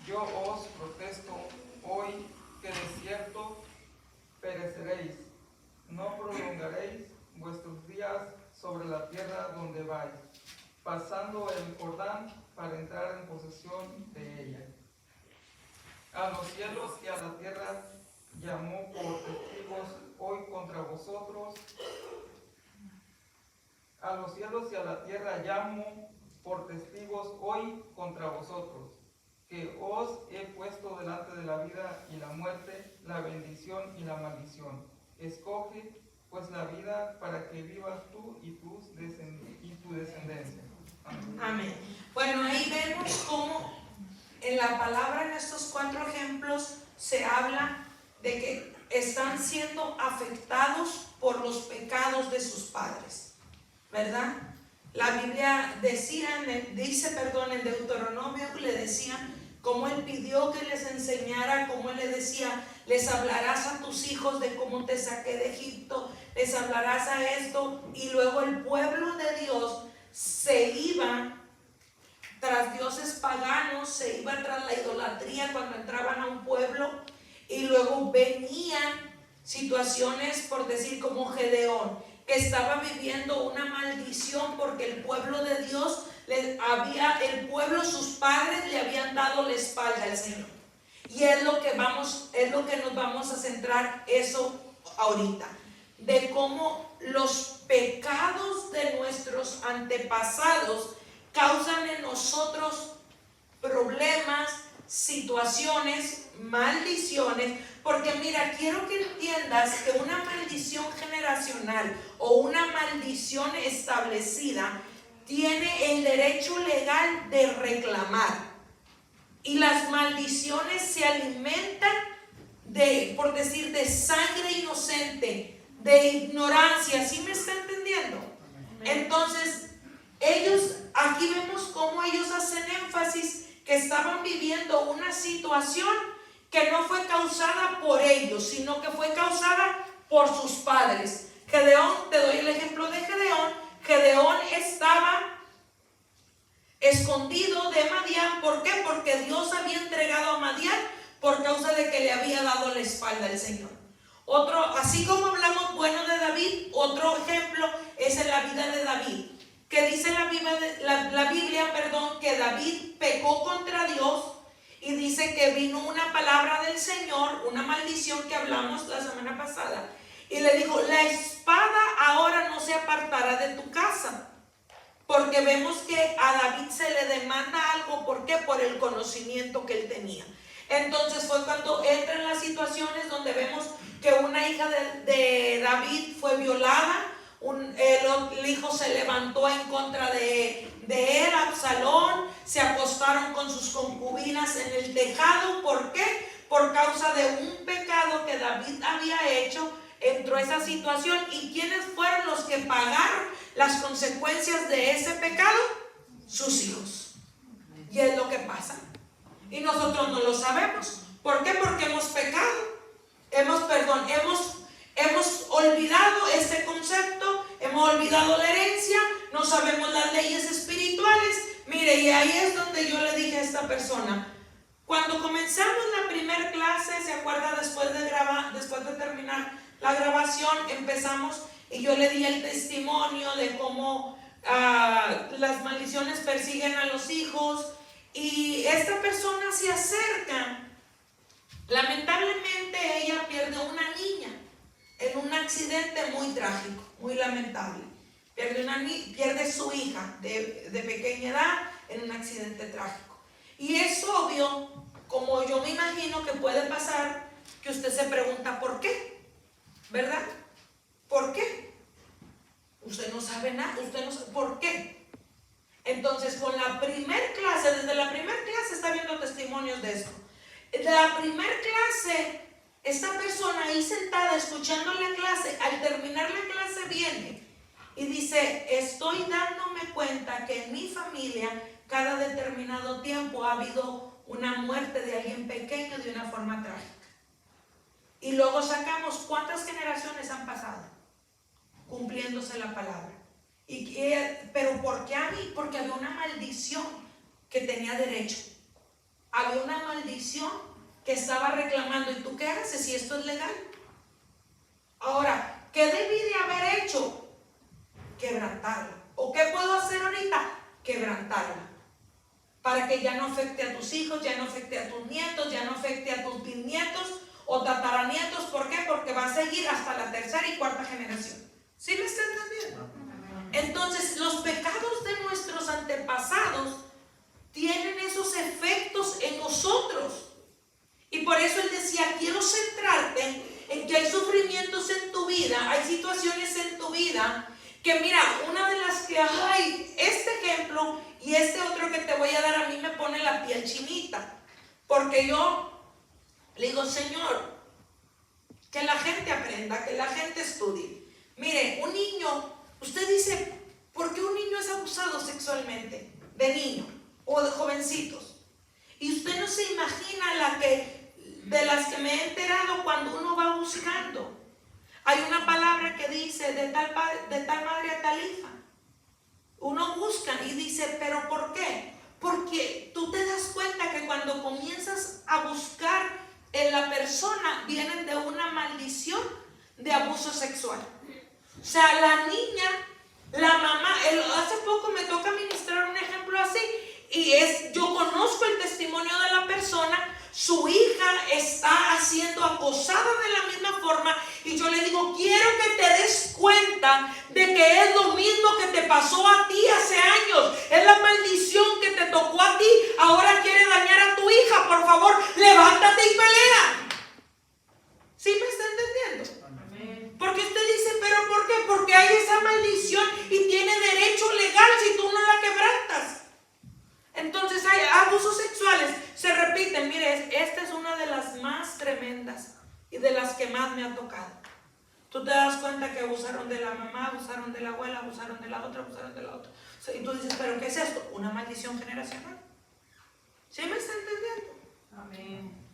yo os protesto hoy que de cierto pereceréis, no prolongaréis vuestros días sobre la tierra donde vais, pasando el Jordán para entrar en posesión de ella. A los cielos y a la tierra llamó por testigos hoy contra vosotros. A los cielos y a la tierra llamo por testigos hoy contra vosotros, que os he puesto delante de la vida y la muerte, la bendición y la maldición. Escoge pues la vida para que vivas tú y tu descendencia. Amén. Amén. Bueno, ahí vemos cómo en la palabra, en estos 4 ejemplos, se habla de que están siendo afectados por los pecados de sus padres, ¿verdad? La Biblia dice, en Deuteronomio, le decían cómo él pidió que les enseñara, cómo él le decía, les hablarás a tus hijos de cómo te saqué de Egipto, les hablarás a esto, y luego el pueblo de Dios se iba tras dioses paganos, se iba tras la idolatría cuando entraban a un pueblo, y luego venían situaciones, por decir, como Gedeón, que estaba viviendo una maldición porque el pueblo de Dios, sus padres le habían dado la espalda al Señor. Y es lo que nos vamos a centrar eso ahorita, de cómo los pecados de nuestros antepasados causan en nosotros problemas, situaciones, maldiciones, porque mira, quiero que entiendas que una maldición generacional o una maldición establecida tiene el derecho legal de reclamar, y las maldiciones se alimentan de sangre inocente, de ignorancia. ¿Sí me está entendiendo? Entonces ellos, a aquí vemos cómo ellos hacen énfasis que estaban viviendo una situación que no fue causada por ellos, sino que fue causada por sus padres. Gedeón, te doy el ejemplo de Gedeón. Gedeón estaba escondido de Madián. ¿Por qué? Porque Dios había entregado a Madián por causa de que le había dado la espalda al Señor. Otro, así como hablamos bueno de David, otro ejemplo es en la vida de David, que dice la Biblia, que David pecó contra Dios y dice que vino una palabra del Señor, una maldición que hablamos la semana pasada, y le dijo: la espada ahora no se apartará de tu casa, porque vemos que a David se le demanda algo. ¿Por qué? Por el conocimiento que él tenía. Entonces fue cuando entra en las situaciones donde vemos que una hija de David fue violada, el hijo se levantó en contra de él, Absalón, se acostaron con sus concubinas en el tejado. ¿Por qué? Por causa de un pecado que David había hecho, entró esa situación. ¿Y quiénes fueron los que pagaron las consecuencias de ese pecado? Sus hijos. Y es lo que pasa. Y nosotros no lo sabemos. ¿Por qué? Porque hemos pecado. Hemos olvidado este concepto, hemos olvidado la herencia, no sabemos las leyes espirituales. Mire, y ahí es donde yo le dije a esta persona, cuando comenzamos la primera clase, ¿se acuerda? Después de terminar la grabación, empezamos y yo le di el testimonio de cómo las maldiciones persiguen a los hijos. Y esta persona se acerca. Lamentablemente ella pierde una niña en un accidente muy trágico, muy lamentable. Pierde su hija de pequeña edad en un accidente trágico. Y es obvio, como yo me imagino que puede pasar, que usted se pregunta ¿por qué? ¿Verdad? ¿Por qué? Usted no sabe nada, usted no sabe por qué. Entonces, con la primer clase, desde la primera clase está viendo testimonios de esto. De la primera clase, esta persona ahí sentada escuchando la clase, al terminar la clase viene y dice: estoy dándome cuenta que en mi familia cada determinado tiempo ha habido una muerte de alguien pequeño de una forma trágica. Y luego sacamos cuántas generaciones han pasado cumpliéndose la palabra. Pero ¿por qué a mí? Porque había una maldición que tenía derecho. Había una maldición que estaba reclamando. ¿Y tú qué haces si esto es legal? Ahora, ¿qué debí de haber hecho? Quebrantarla. ¿O qué puedo hacer ahorita? Quebrantarla. Para que ya no afecte a tus hijos, ya no afecte a tus nietos, ya no afecte a tus bisnietos o tataranietos. ¿Por qué? Porque va a seguir hasta la tercera y cuarta generación. ¿Sí me está entendiendo? Entonces, los pecados de nuestros antepasados tienen esos efectos en nosotros. Y por eso él decía: quiero centrarte en que hay sufrimientos en tu vida, hay situaciones en tu vida que, mira, una de las que hay, este ejemplo y este otro que te voy a dar, a mí me pone la piel chinita, porque yo le digo: Señor, que la gente aprenda, que la gente estudie. Mire, un niño, usted dice, ¿por qué un niño es abusado sexualmente? De niño o de jovencitos. Y usted no se imagina de las que me he enterado cuando uno va buscando. Hay una palabra que dice de tal madre a tal hija. Uno busca y dice, ¿pero por qué? Porque tú te das cuenta que cuando comienzas a buscar en la persona, vienen de una maldición de abuso sexual. O sea, la niña, la mamá, hace poco me toca ministrar un ejemplo así, y yo conozco el testimonio de la persona. Su hija está siendo acosada de la misma forma, y yo le digo: quiero que te des cuenta de que es lo mismo que te pasó a ti hace años, es la maldición que te tocó a ti, ahora quiere dañar a tu hija. Por favor, levántate y pelea. ¿Sí me está entendiendo? Amén. Porque usted dice, ¿pero por qué? Porque hay esa maldición y tiene derecho legal si tú no la quebrantas. Entonces hay abusos sexuales, se repiten. Mire, esta es una de las más tremendas y de las que más me ha tocado. Tú te das cuenta que abusaron de la mamá, abusaron de la abuela, abusaron de la otra, abusaron de la otra. O sea, y tú dices, ¿pero qué es esto? Una maldición generacional. ¿Sí me está entendiendo? Amén.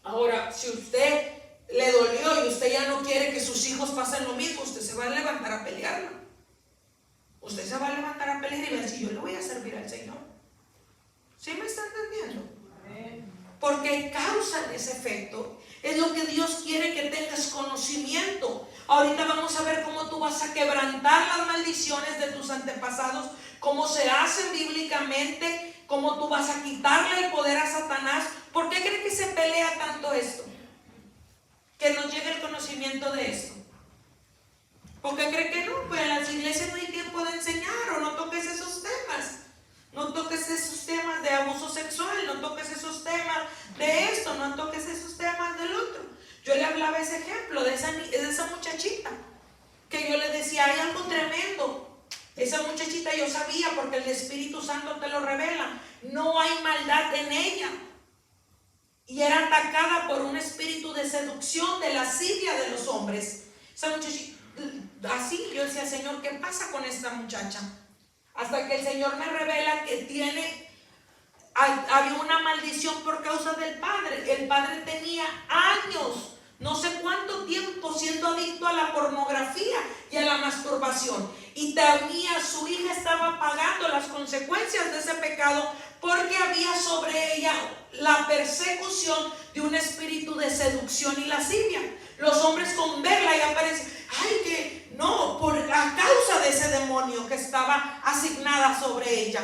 Ahora, si usted le dolió y usted ya no quiere que sus hijos pasen lo mismo, usted se va a levantar a pelearlo. Usted se va a levantar a pelear y va a decir, yo le voy a servir al Señor. ¿Sí me está entendiendo? Amén. Porque causan ese efecto. Es lo que Dios quiere, que tengas conocimiento. Ahorita vamos a ver cómo tú vas a quebrantar las maldiciones de tus antepasados, cómo se hace bíblicamente, cómo tú vas a quitarle el poder a Satanás. ¿Por qué cree que se pelea tanto esto? Que nos llegue el conocimiento de esto. ¿Por qué cree que no? Pues en las iglesias no hay tiempo de enseñar, o no toques esos temas. No toques esos temas de abuso sexual, no toques esos temas de esto, no toques esos temas del otro. Yo le hablaba ese ejemplo de esa muchachita, que yo le decía, hay algo tremendo. Esa muchachita yo sabía, porque el Espíritu Santo te lo revela, no hay maldad en ella. Y era atacada por un espíritu de seducción, de lascivia de los hombres. Esa muchachita, así yo decía, Señor, ¿qué pasa con esta muchacha? Hasta que el Señor me revela que había una maldición por causa del padre. El padre tenía años, no sé cuánto tiempo, siendo adicto a la pornografía y a la masturbación. Y también su hija estaba pagando las consecuencias de ese pecado, porque había sobre ella la persecución de un espíritu de seducción y lascivia. Los hombres con verla ya parecen, ay, que no, por la causa de ese demonio que estaba asignada sobre ella.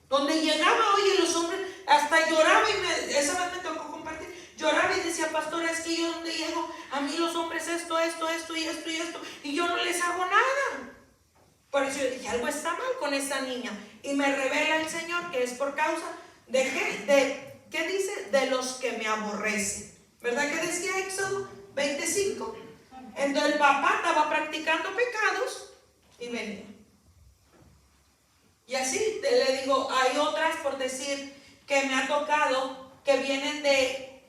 Donde llegaba, oye, los hombres hasta lloraba, y esa vez me tocó compartir, lloraba y decía, pastora, es que yo donde llego, a mí los hombres esto y yo no les hago nada. Por eso yo dije, algo está mal con esta niña. Y me revela el Señor que es por causa de ¿qué dice? De los que me aborrecen. ¿Verdad que decía Éxodo 25? Entonces el papá estaba practicando pecados y venía. Y así le digo, hay otras, por decir, que me ha tocado, que vienen de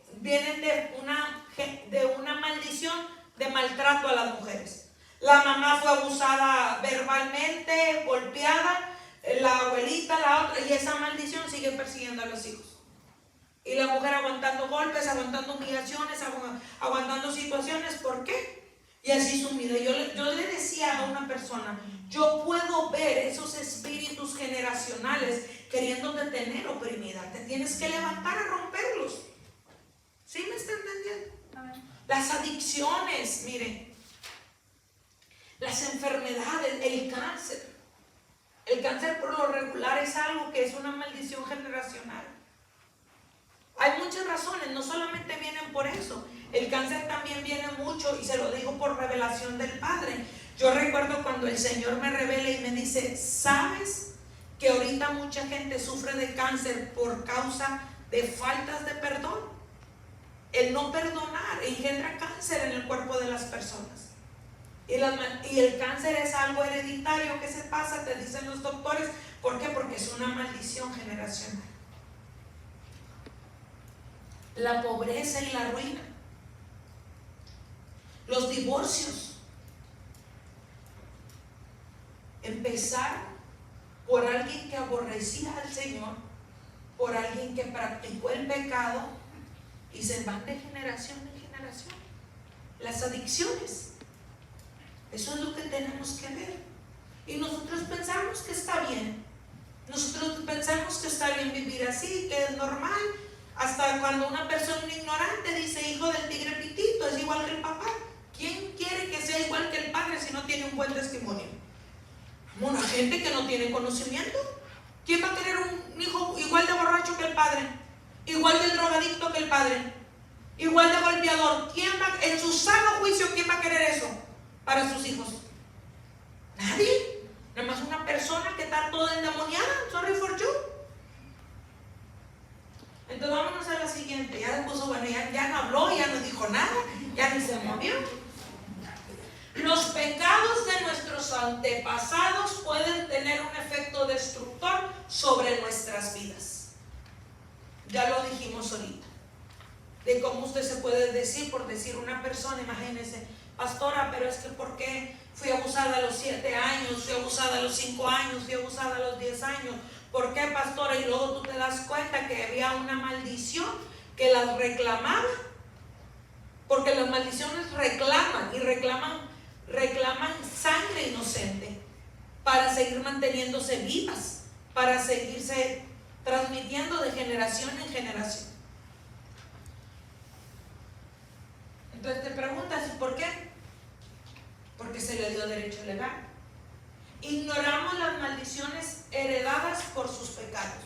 una maldición de maltrato a las mujeres. La mamá fue abusada verbalmente, golpeada, la abuelita, la otra, y esa maldición sigue persiguiendo a los hijos. Y la mujer aguantando golpes, aguantando humillaciones, aguantando situaciones. ¿Por qué? Y así su vida. Yo le decía a una persona, yo puedo ver esos espíritus generacionales queriéndote tener oprimida. Te tienes que levantar a romperlos. ¿Sí me está entendiendo? Las adicciones, miren. Las enfermedades, el cáncer. El cáncer por lo regular es algo que es una maldición generacional. Hay muchas razones, no solamente vienen por eso. El cáncer también viene mucho, y se lo digo por revelación del Padre. Yo recuerdo cuando el Señor me revela y me dice, ¿sabes que ahorita mucha gente sufre de cáncer por causa de faltas de perdón? El no perdonar engendra cáncer en el cuerpo de las personas. Y el cáncer es algo hereditario que se pasa, te dicen los doctores. ¿Por qué? Porque es una maldición generacional. La pobreza y la ruina. Los divorcios. Empezar por alguien que aborrecía al Señor, por alguien que practicó el pecado, y se van de generación en generación. Las adicciones. Eso es lo que tenemos que ver. Y nosotros pensamos que está bien. Nosotros pensamos que está bien vivir así, que es normal. Hasta cuando una persona ignorante dice, hijo del tigre pitito, es igual que el papá. ¿Quién quiere que sea igual que el padre si no tiene un buen testimonio? Una gente que no tiene conocimiento. ¿Quién va a querer un hijo igual de borracho que el padre? Igual de drogadicto que el padre. Igual de golpeador. ¿Quién va, en su sano juicio, quién va a querer eso para sus hijos? Nadie. Nada más una persona que está toda endemoniada. Sorry for you. Entonces vámonos a la siguiente. Ya después, bueno, ya no habló, ya no dijo nada, ya ni se movió. Los pecados de nuestros antepasados pueden tener un efecto destructor sobre nuestras vidas. Ya lo dijimos ahorita. De cómo usted se puede decir, por decir una persona, imagínense, pastora, pero es que ¿por qué fui abusada a los 7 años, fui abusada a los 5 años, fui abusada a los 10 años? ¿Por qué, pastora? Y luego tú te das cuenta que había una maldición que las reclamaba, porque las maldiciones reclaman y reclaman sangre inocente para seguir manteniéndose vivas, para seguirse transmitiendo de generación en generación. Entonces te preguntas, ¿y por qué? Porque se le dio derecho legal. Ignoramos las maldiciones heredadas por sus pecados.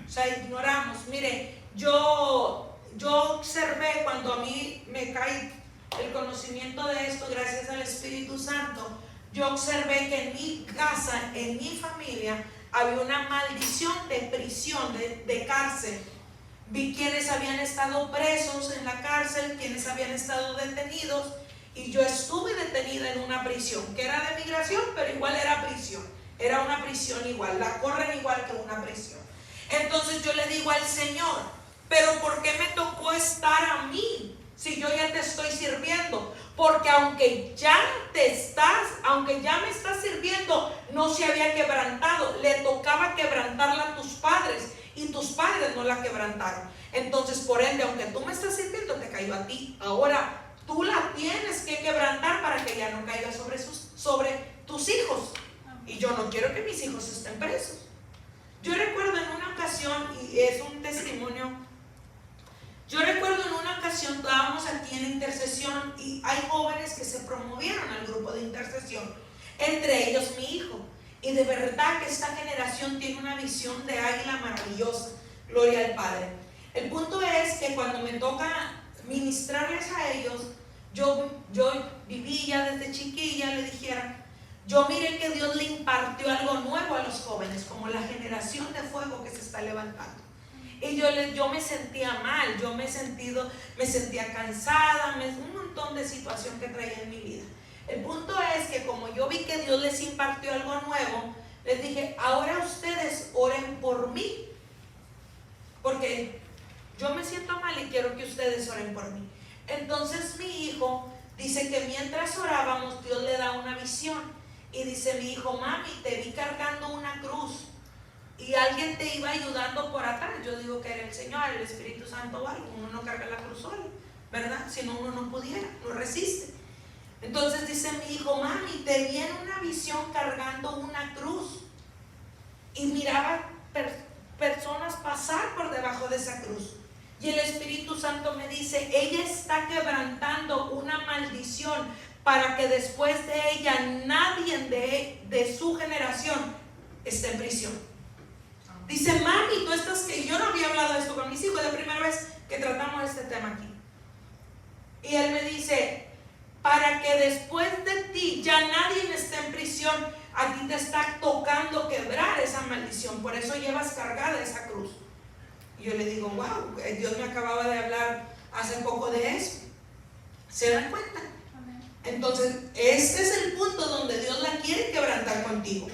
O sea, ignoramos. Mire, yo observé cuando a mí me cae el conocimiento de esto, gracias al Espíritu Santo, yo observé que en mi casa, en mi familia, había una maldición de prisión, de cárcel. Vi quienes habían estado presos en la cárcel, quienes habían estado detenidos, y yo estuve detenida en una prisión, que era de migración, pero igual era prisión. Era una prisión igual, la corren igual que una prisión. Entonces yo le digo al Señor, pero ¿por qué me tocó estar a mí si yo ya te estoy sirviendo? Porque aunque ya me estás sirviendo, no se había quebrantado. Le tocaba quebrantarla a tus padres y tus padres no la quebrantaron. Entonces, por ende, aunque tú me estás sirviendo, te cayó a ti. Ahora tú la tienes que quebrantar para que ya no caiga sobre tus hijos. Y yo no quiero que mis hijos estén presos. Yo recuerdo en una ocasión, y es un testimonio, estábamos aquí en intercesión y hay jóvenes que se promovieron al grupo de intercesión, entre ellos mi hijo. Y de verdad que esta generación tiene una visión de águila maravillosa, gloria al Padre. El punto es que cuando me toca ministrarles a ellos, yo viví ya desde chiquilla, le dijera, yo miré que Dios le impartió algo nuevo a los jóvenes, como la generación de fuego que se está levantando. Y yo me sentía mal, me sentía cansada, un montón de situación que traía en mi vida. El punto es que como yo vi que Dios les impartió algo nuevo, les dije, ahora ustedes oren por mí, porque yo me siento mal y quiero que ustedes oren por mí. Entonces mi hijo dice que mientras orábamos, Dios le da una visión y dice mi hijo, mami, te vi cargando una cruz y alguien te iba ayudando por atrás. Yo digo que era el Señor, el Espíritu Santo o algo. Uno no carga la cruz solo, ¿verdad? Si no, uno no pudiera, no resiste. Entonces dice mi hijo, mami, te vi en una visión cargando una cruz y miraba personas pasar por debajo de esa cruz. Y el Espíritu Santo me dice, ella está quebrantando una maldición para que después de ella nadie de su generación esté en prisión. Dice, mami, tú estás que yo no había hablado de esto con mis hijos, es la primera vez que tratamos este tema aquí. Y él me dice, para que después de ti ya nadie esté en prisión, a ti te está tocando quebrar esa maldición, por eso llevas cargada esa cruz. Y yo le digo, wow, Dios me acababa de hablar hace poco de eso. ¿Se dan cuenta? Entonces, este es el punto donde Dios la quiere quebrantar contigo.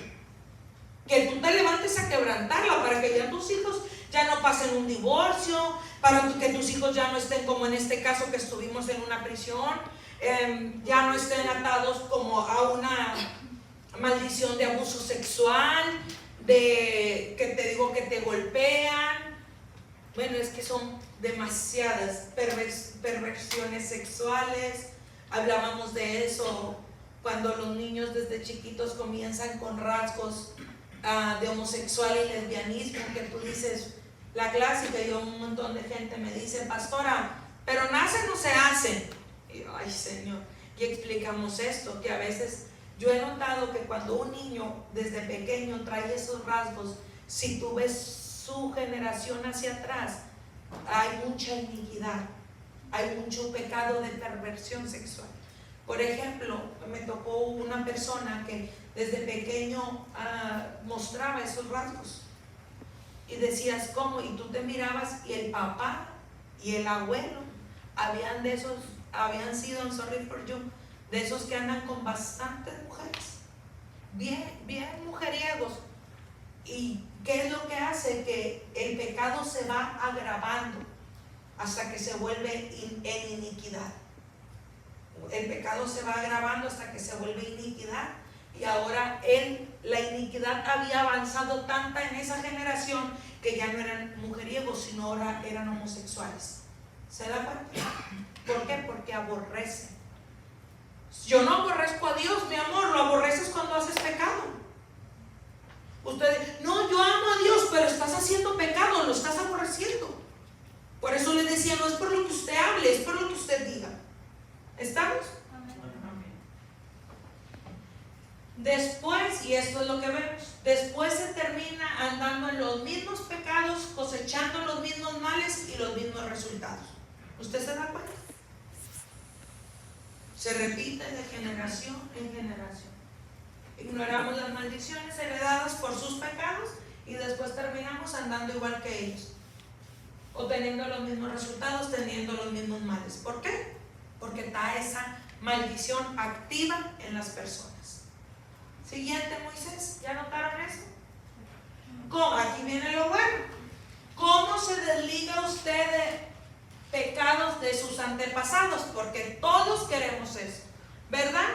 Que tú te levantes a quebrantarla para que ya tus hijos ya no pasen un divorcio, para que tus hijos ya no estén como en este caso que estuvimos en una prisión, ya no estén atados como a una maldición de abuso sexual, de que te digo que te golpean. Bueno, es que son demasiadas perversiones sexuales. Hablábamos de eso cuando los niños desde chiquitos comienzan con rasgos de homosexual y lesbianismo, que tú dices, la clásica, y un montón de gente me dice, pastora, pero nacen o se hacen. Y yo, ay Señor, y explicamos esto, que a veces yo he notado que cuando un niño desde pequeño trae esos rasgos, si tú ves su generación hacia atrás, hay mucha iniquidad, hay mucho pecado de perversión sexual. Por ejemplo, me tocó una persona que desde pequeño mostraba esos rasgos y decías cómo, y tú te mirabas y el papá y el abuelo habían sido, I'm sorry for you, de esos que andan con bastantes mujeres, bien mujeriegos. ¿Y qué es lo que hace? Que el pecado se va agravando hasta que se vuelve en iniquidad. el pecado se va agravando hasta que se vuelve iniquidad. Y ahora la iniquidad había avanzado tanta en esa generación que ya no eran mujeriegos, sino ahora eran homosexuales. ¿Se da cuenta? ¿Por qué? Porque aborrecen. Yo no aborrezco a Dios, mi amor, lo aborreces cuando haces pecado. Usted, no, yo amo a Dios, pero estás haciendo pecado, lo estás aborreciendo. Por eso le decía, no es por lo que usted hable, es por lo que usted diga. ¿Estamos? Después, y esto es lo que vemos, después se termina andando en los mismos pecados, cosechando los mismos males y los mismos resultados. ¿Usted se da cuenta? Se repite de generación en generación. Ignoramos las maldiciones heredadas por sus pecados y después terminamos andando igual que ellos, o teniendo los mismos resultados, teniendo los mismos males. ¿Por qué? Porque está esa maldición activa en las personas. Siguiente, Moisés, ¿ya notaron eso? ¿Cómo? Aquí viene lo bueno. ¿Cómo se desliga usted de pecados de sus antepasados? Porque todos queremos eso, ¿verdad?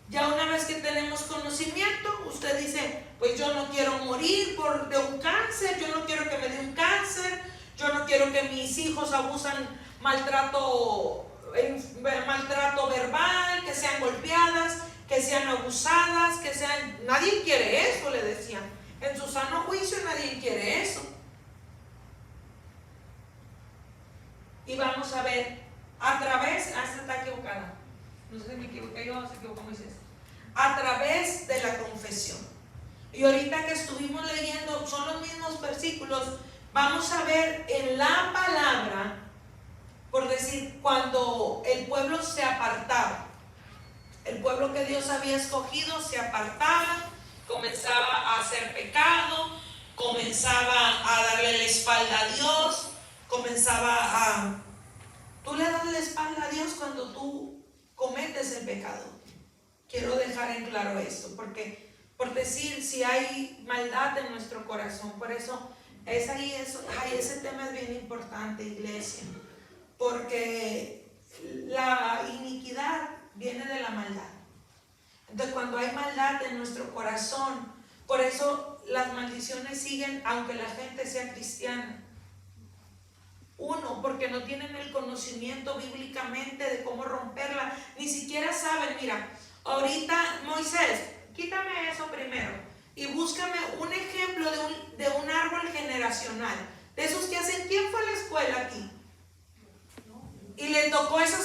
Ya una vez que tenemos conocimiento, usted dice, pues yo no quiero morir de un cáncer, yo no quiero que me dé un cáncer, yo no quiero que mis hijos abusan maltrato verbal, que sean golpeadas, que sean abusadas, que sean... Nadie quiere eso, le decían. En su sano juicio nadie quiere eso. Y vamos a ver, a través... esta está equivocada. No sé si me equivoqué yo o se equivocó Moisés. A través de la confesión. Y ahorita que estuvimos leyendo, son los mismos versículos, vamos a ver en la palabra, por decir, cuando el pueblo se apartaba, el pueblo que Dios había escogido se apartaba, comenzaba a hacer pecado, comenzaba a darle la espalda a Dios, comenzaba a... Tú le das la espalda a Dios cuando tú cometes el pecado. Quiero dejar en claro esto, porque por decir, si hay maldad en nuestro corazón, por eso es ahí eso, ese tema es bien importante, iglesia, porque la iniquidad viene de la maldad. Entonces, cuando hay maldad en nuestro corazón, por eso las maldiciones siguen, aunque la gente sea cristiana. Uno, porque no tienen el conocimiento bíblicamente de cómo romperla, ni siquiera saben. Mira, ahorita Moisés, quítame eso primero y búscame un ejemplo de un árbol generacional, de esos que hacen. ¿Quién fue a la escuela aquí? Y le tocó eso,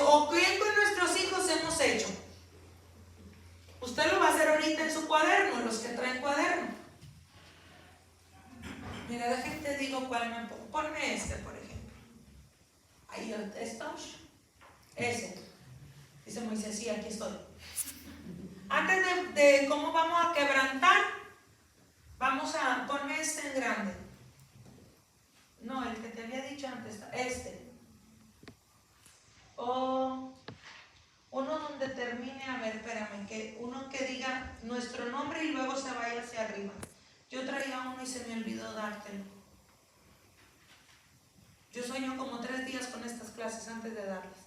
o quién con nuestros hijos hemos hecho. Usted lo va a hacer ahorita en su cuaderno, los que traen cuaderno. Mira, déjame te digo cuál me pongo. Ponme este, por ejemplo. Ahí está. Ese. Dice Moisés, sí, aquí estoy. Antes de cómo vamos a quebrantar, ponme este en grande. No, el que te había dicho antes, este. O uno donde termine, a ver, espérame, que uno que diga nuestro nombre y luego se vaya hacia arriba. Yo traía uno y se me olvidó dártelo. Yo sueño como 3 días con estas clases antes de darlas.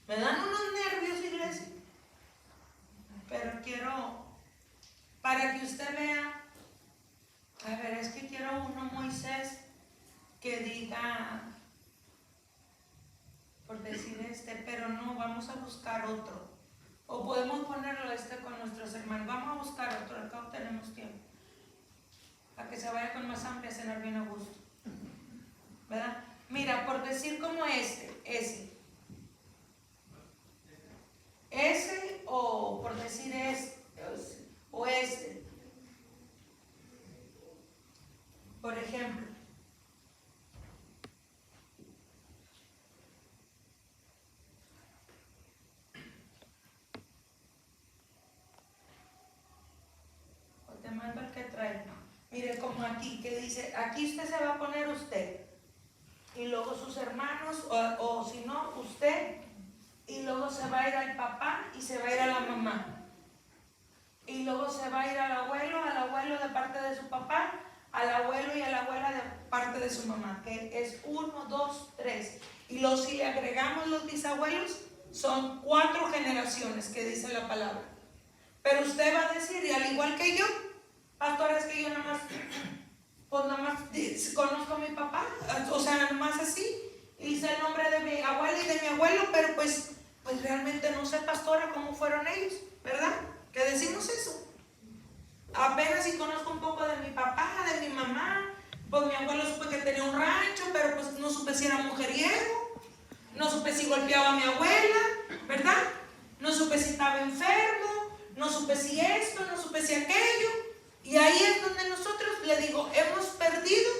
Me dan unos nervios, iglesia. Pero quiero, para que usted vea, a ver, es que quiero uno, Moisés, que diga, por decir pero no, vamos a buscar otro. O podemos ponerlo con nuestros hermanos. Vamos a buscar otro, al cabo tenemos tiempo. Para que se vaya con más hambre a cenar bien a gusto. ¿Verdad? Mira, por decir como ese, o por decir o este. Por ejemplo. O te mando el que trae. Mire, como aquí, que dice, aquí usted se va a poner usted. Y luego sus hermanos, o si no, usted, y luego se va a ir al papá y se va a ir a la mamá. Y luego se va a ir al abuelo de parte de su papá, al abuelo y a la abuela de parte de su mamá, que es 1, 2, 3. Y luego si le agregamos los bisabuelos, son 4 generaciones que dice la palabra. Pero usted va a decir, y al igual que yo, pastor, es que yo nada más conozco a mi papá, o sea, nada más así, y sé el nombre de mi abuela y de mi abuelo, pero pues realmente no sé, pastora, cómo fueron ellos, ¿verdad? Que decimos eso. Apenas si conozco un poco de mi papá, de mi mamá, pues mi abuelo supe que tenía un rancho, pero pues no supe si era mujeriego, no supe si golpeaba a mi abuela, ¿verdad? No supe si estaba enfermo, no supe si esto, no supe si aquello. Y ahí es donde nosotros, le digo, hemos perdido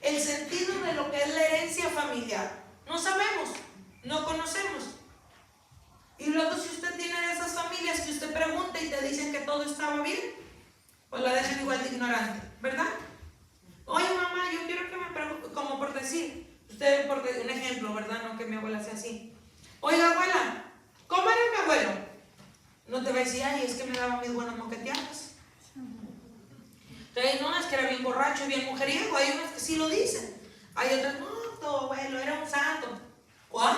el sentido de lo que es la herencia familiar. No sabemos, no conocemos. Y luego si usted tiene de esas familias que usted pregunta y te dicen que todo estaba bien, pues la dejan igual de ignorante, ¿verdad? Oye, mamá, yo quiero que me pregunte, como por decir, usted por un ejemplo, ¿verdad? No que mi abuela sea así. Oiga, abuela, ¿cómo era mi abuelo? No te va a decir, ay, es que me daba mis buenas moqueteadas. Entonces, no, es que era bien borracho y bien mujeriego. Hay unos que sí lo dicen. Hay otros, no, tu abuelo era un santo. ¿Cuál?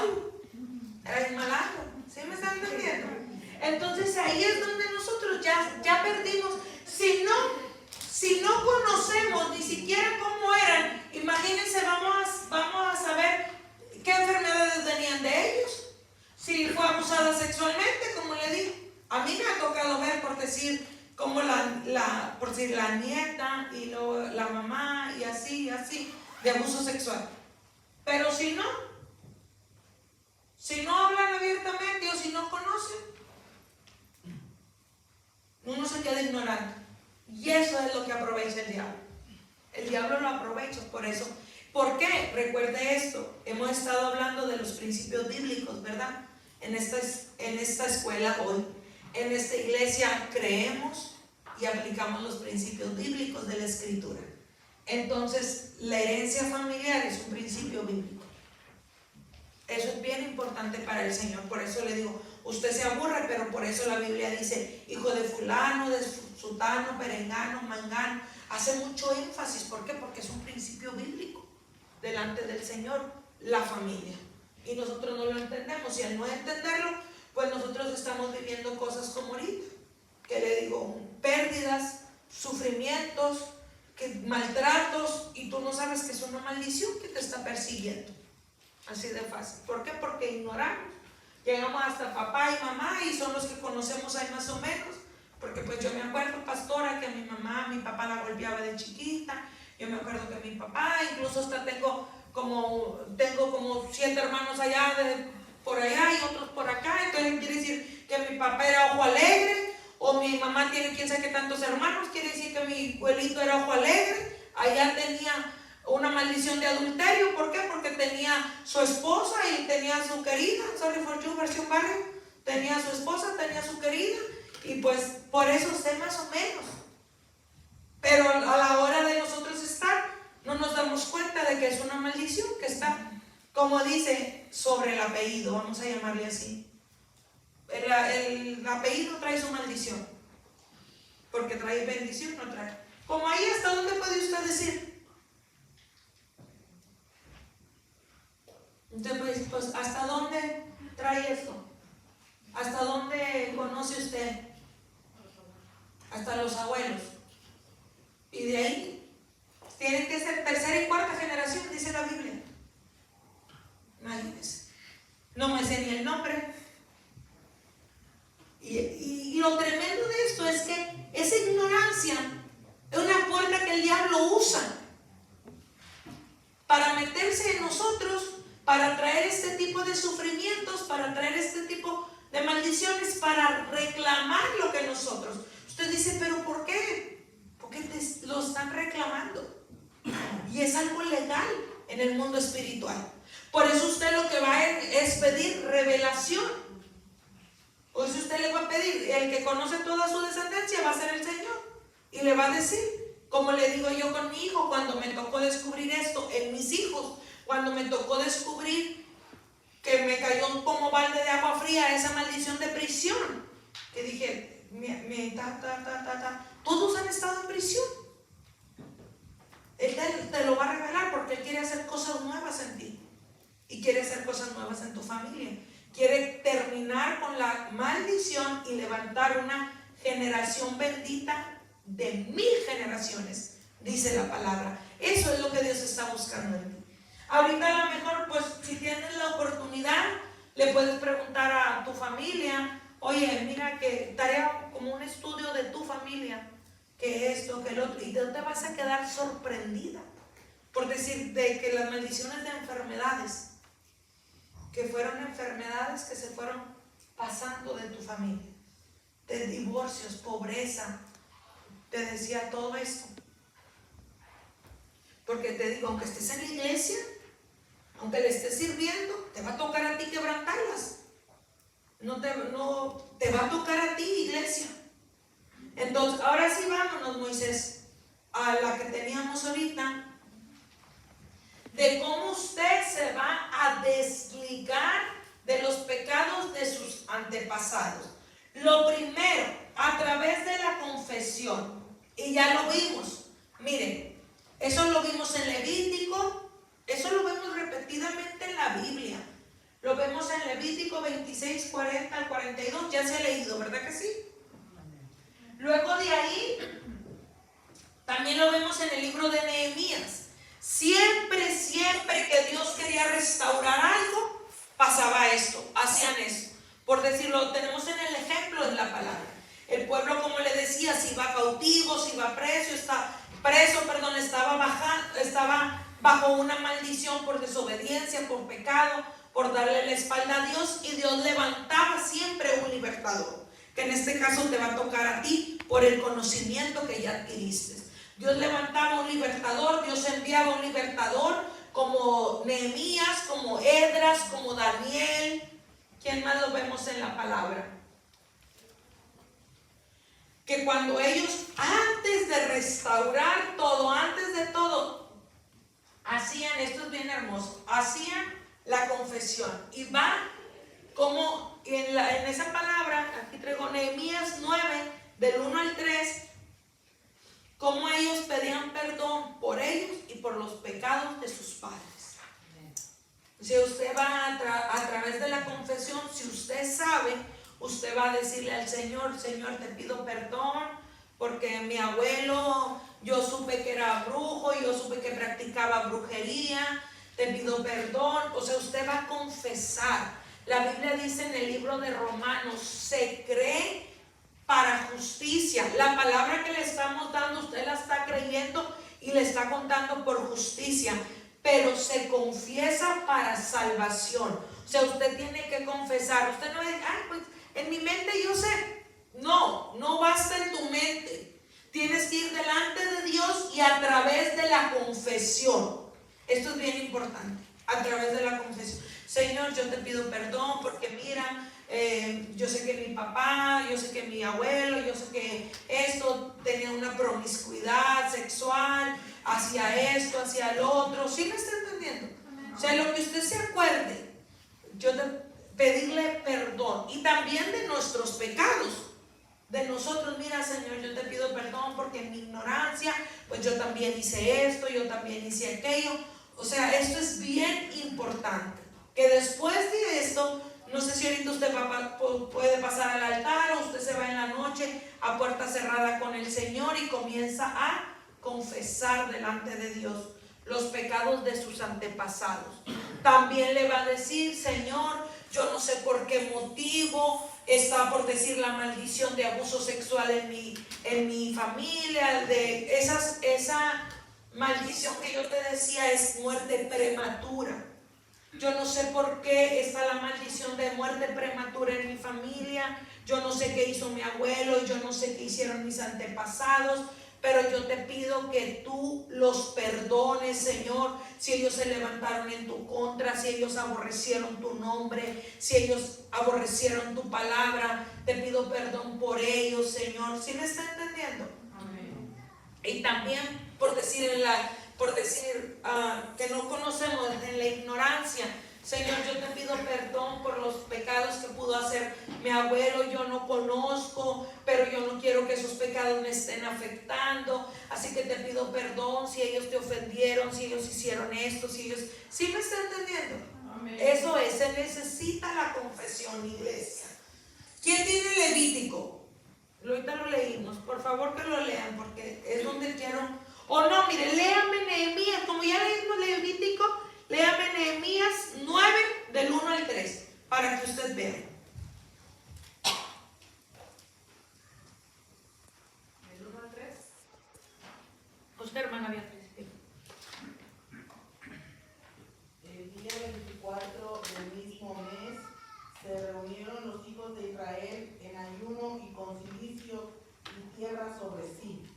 Era bien malandro. ¿Sí me están entendiendo? Entonces ahí es donde nosotros ya perdimos. Si no conocemos ni siquiera cómo eran, imagínense, vamos a saber qué enfermedades tenían de ellos. Si fue abusada sexualmente, como le dije. A mí me ha tocado ver, por decir, como la nieta y luego la mamá y así, de abuso sexual. Pero si no hablan abiertamente o si no conocen, uno se queda ignorante. Y eso es lo que aprovecha el diablo. El diablo lo aprovecha por eso. ¿Por qué? Recuerde esto. Hemos estado hablando de los principios bíblicos, ¿verdad? En esta escuela hoy. En esta iglesia creemos y aplicamos los principios bíblicos de la Escritura. Entonces, la herencia familiar es un principio bíblico. Eso es bien importante para el Señor. Por eso le digo, usted se aburre, pero por eso la Biblia dice, hijo de fulano, de sutano, perengano, mangano. Hace mucho énfasis. ¿Por qué? Porque es un principio bíblico delante del Señor, la familia. Y nosotros no lo entendemos. Y al no entenderlo, pues nosotros estamos viviendo cosas como ahorita. Que le digo, pérdidas, sufrimientos, maltratos, y tú no sabes que es una maldición que te está persiguiendo. Así de fácil. ¿Por qué? Porque ignoramos. Llegamos hasta papá y mamá y son los que conocemos ahí más o menos. Porque pues yo me acuerdo, pastora, que mi papá la golpeaba de chiquita. Yo me acuerdo que mi papá, incluso hasta tengo como 7 hermanos allá por allá y otros por acá. Entonces quiere decir que mi papá era ojo alegre. O mi mamá tiene quién sabe qué tantos hermanos. Quiere decir que mi abuelito era ojo alegre. Allá tenía una maldición de adulterio. ¿Por qué? Porque tenía su esposa y tenía su querida. Sorry for you, versión barrio. Tenía su esposa, tenía su querida. Y pues por eso sé más o menos. Pero a la hora de nosotros estar, no nos damos cuenta de que es una maldición que está, como dice, sobre el apellido. Vamos a llamarle así. El apellido trae su maldición. Porque trae bendición, no trae. Como ahí, ¿hasta dónde puede usted decir? Entonces, pues, ¿hasta dónde trae esto? ¿Hasta dónde conoce usted? Hasta los abuelos. Y de ahí, tienen que ser tercera y cuarta generación, dice la Biblia. Imagínense. No me sé ni el nombre. Y lo tremendo de esto es que esa ignorancia es una puerta que el diablo usa para meterse en nosotros, para traer este tipo de sufrimientos, para traer este tipo de maldiciones, para reclamar lo que nosotros. Usted dice, ¿pero por qué? Porque lo están reclamando. Y es algo legal en el mundo espiritual. Por eso usted lo que va es pedir revelación. O si usted le va a pedir, el que conoce toda su descendencia va a ser el Señor. Y le va a decir, como le digo yo con mi hijo, cuando me tocó descubrir esto en mis hijos, cuando me tocó descubrir que me cayó como balde de agua fría esa maldición de prisión, que dije, todos han estado en prisión. Él te lo va a revelar porque Él quiere hacer cosas nuevas en ti y quiere hacer cosas nuevas en tu familia. quiere terminar con la maldición y levantar una generación bendita de 1000 generaciones, dice la palabra. Eso es lo que Dios está buscando en ti. Ahorita a lo mejor, pues, si tienes la oportunidad, le puedes preguntar a tu familia, oye, mira que tarea como un estudio de tu familia, que esto, que el otro, y te vas a quedar sorprendida, por decir, de que las maldiciones de enfermedades, que fueron enfermedades que se fueron pasando de tu familia, de divorcios, pobreza, te decía todo esto. Porque te digo, aunque estés en la iglesia, aunque le estés sirviendo, te va a tocar a ti quebrantarlas. No te va a tocar a ti, iglesia. Entonces, ahora sí vámonos, Moisés, a la que teníamos ahorita, de cómo usted se va a desligar de los pecados de sus antepasados. Lo primero, a través de la confesión, y ya lo vimos, miren, eso lo vimos en Levítico, eso lo vemos repetidamente en la Biblia, lo vemos en Levítico 26, 40 al 42, ya se ha leído, ¿verdad que sí? Luego de ahí, también lo vemos en el libro de Nehemías. Siempre que Dios quería restaurar algo, pasaba esto, hacían esto. Por decirlo, tenemos en el ejemplo en la palabra. El pueblo, como le decía, si iba cautivo, si iba preso, estaba bajo una maldición por desobediencia, por pecado, por darle la espalda a Dios, y Dios levantaba siempre un libertador, que en este caso te va a tocar a ti por el conocimiento que ya adquiriste. Dios levantaba un libertador, Dios enviaba un libertador como Nehemías, como Esdras, como Daniel. ¿Quién más lo vemos en la palabra? Que cuando ellos, antes de restaurar todo, antes de todo, hacían, esto es bien hermoso, hacían la confesión. Y va como en esa palabra, aquí traigo Nehemías 9, del 1 al 3, cómo ellos pedían perdón por ellos y por los pecados de sus padres. Si usted va a través de la confesión, si usted sabe, usted va a decirle al Señor, Señor, te pido perdón porque mi abuelo, yo supe que era brujo, yo supe que practicaba brujería, te pido perdón. O sea, usted va a confesar. La Biblia dice en el libro de Romanos, se cree para justicia. La palabra que le estamos dando, usted la está creyendo y le está contando por justicia, pero se confiesa para salvación. O sea, usted tiene que confesar. Usted no dice, ay, pues en mi mente yo sé. No basta en tu mente. Tienes que ir delante de Dios y a través de la confesión. Esto es bien importante. A través de la confesión. Señor, yo te pido perdón porque mira, yo sé que mi papá, yo sé que mi abuelo, yo sé que esto tenía una promiscuidad sexual, hacia esto, hacia el otro. ¿Sí me está entendiendo? O sea, lo que usted se acuerde, pedirle perdón. Y también de nuestros pecados. De nosotros, mira, Señor, yo te pido perdón porque en mi ignorancia, pues yo también hice esto, yo también hice aquello. O sea, esto es bien importante. Que después de esto, no sé si ahorita usted puede pasar al altar o usted se va en la noche a puerta cerrada con el Señor y comienza a confesar delante de Dios los pecados de sus antepasados. También le va a decir, Señor, yo no sé por qué motivo está por decir la maldición de abuso sexual en mi familia, de esa maldición que yo te decía es muerte prematura. Yo no sé por qué está la maldición de muerte prematura en mi familia. Yo no sé qué hizo mi abuelo, yo no sé qué hicieron mis antepasados, pero yo te pido que tú los perdones, Señor, si ellos se levantaron en tu contra, si ellos aborrecieron tu nombre, si ellos aborrecieron tu palabra, te pido perdón por ellos, Señor. ¿Sí me está entendiendo? Amén. Y también por decir que no conocemos en la ignorancia, Señor, yo te pido perdón por los pecados que pudo hacer mi abuelo, yo no conozco, pero yo no quiero que esos pecados me estén afectando, así que te pido perdón si ellos te ofendieron, si ellos hicieron esto, si ellos... ¿Sí me está entendiendo? Amén. Eso es, se necesita la confesión, iglesia. ¿Quién tiene Levítico? Ahorita lo leímos, por favor que lo lean porque es donde quiero. O no, mire, léame Nehemías, como ya leímos Levítico, léame Nehemías 9 del 1 al 3 para que usted vea. ¿El 1 al 3? Usted, hermana Beatriz. El día 24 del mismo mes se reunieron los hijos de Israel en ayuno y con cilicio y tierra sobre sí.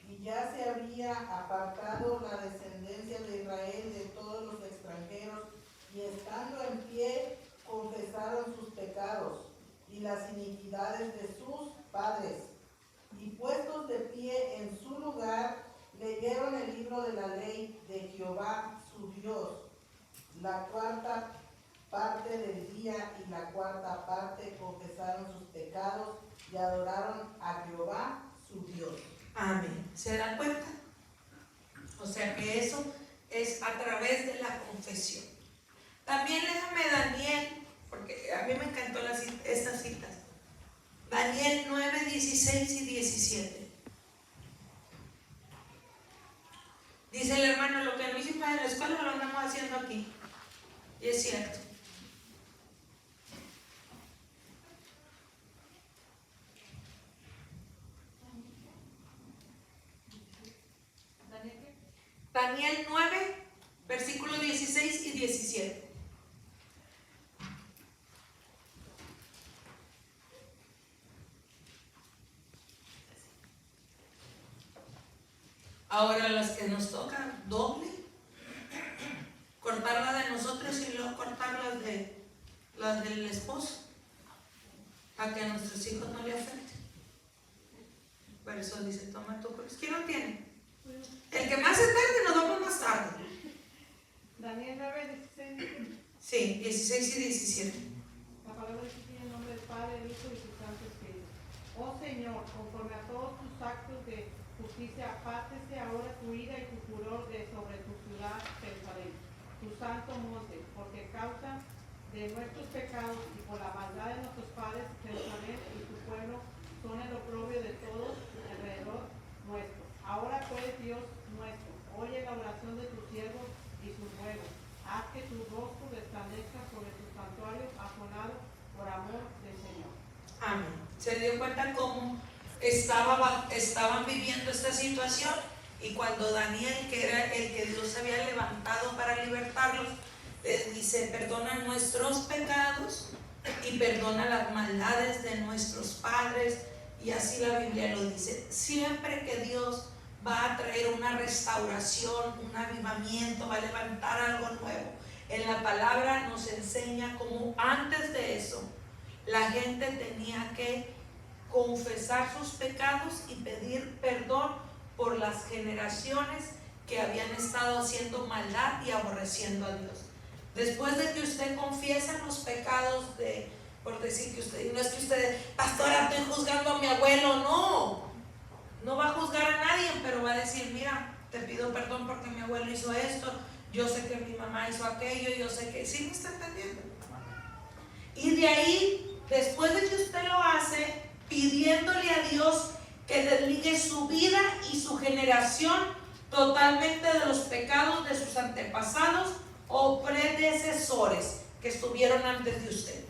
Y ya se había apartado la descendencia de Israel de todos los extranjeros, y estando en pie confesaron sus pecados y las iniquidades de sus padres. Y puestos de pie en su lugar, leyeron el libro de la ley de Jehová su Dios, la cuarta parte del día y la cuarta parte confesaron sus pecados y adoraron a Jehová su Dios. Amén. ¿Se dan cuenta? O sea que eso es a través de la confesión. También léame Daniel, porque a mí me encantó estas citas. Daniel 9, 16 y 17. Dice el hermano, lo que no hicimos en la escuela lo andamos haciendo aquí. Y es cierto. Daniel 9, versículos 16 y 17. Ahora las que nos tocan doble, cortarla de nosotros y luego cortar las del esposo, para que a nuestros hijos no le afecten. Por eso dice, toma tu cruz. ¿Quién lo tiene? El que más se tarde, nos vamos más tarde. Daniel 9, 16. Sí, 16 y 17. La palabra dice en el nombre del Padre, del Hijo y del Santo Espíritu. Oh Señor, conforme a todos tus actos de justicia, apártese ahora tu ira y tu furor de sobre tu ciudad, Jerusalén, tu santo monte, porque causa de nuestros pecados y por la maldad de nuestros padres, Jerusalén y tu pueblo son el oprobio de todos alrededor nuestro. Ahora pues, Dios nuestro, oye la oración de tus siervos y sus ruegos. Haz que tu rostro resplandezca sobre tu santuario asolado por amor del Señor. Amén. ¿Se dio cuenta cómo estaban viviendo esta situación? Y cuando Daniel, que era el que Dios había levantado para libertarlos, les dice, perdona nuestros pecados y perdona las maldades de nuestros padres. Y así la Biblia lo dice. Siempre que Dios va a traer una restauración, un avivamiento, va a levantar algo nuevo, en la palabra nos enseña cómo antes de eso la gente tenía que confesar sus pecados y pedir perdón por las generaciones que habían estado haciendo maldad y aborreciendo a Dios. Después de que usted confiesa los pecados por decir que usted, no es que usted, pastora, estoy juzgando a mi abuelo, no va a juzgar a nadie, pero va a decir, mira, te pido perdón porque mi abuelo hizo esto, yo sé que mi mamá hizo aquello, yo sé que, ¿sí me está entendiendo? Y de ahí, después de que usted lo hace, pidiéndole a Dios que desligue su vida y su generación totalmente de los pecados de sus antepasados o predecesores que estuvieron antes de usted.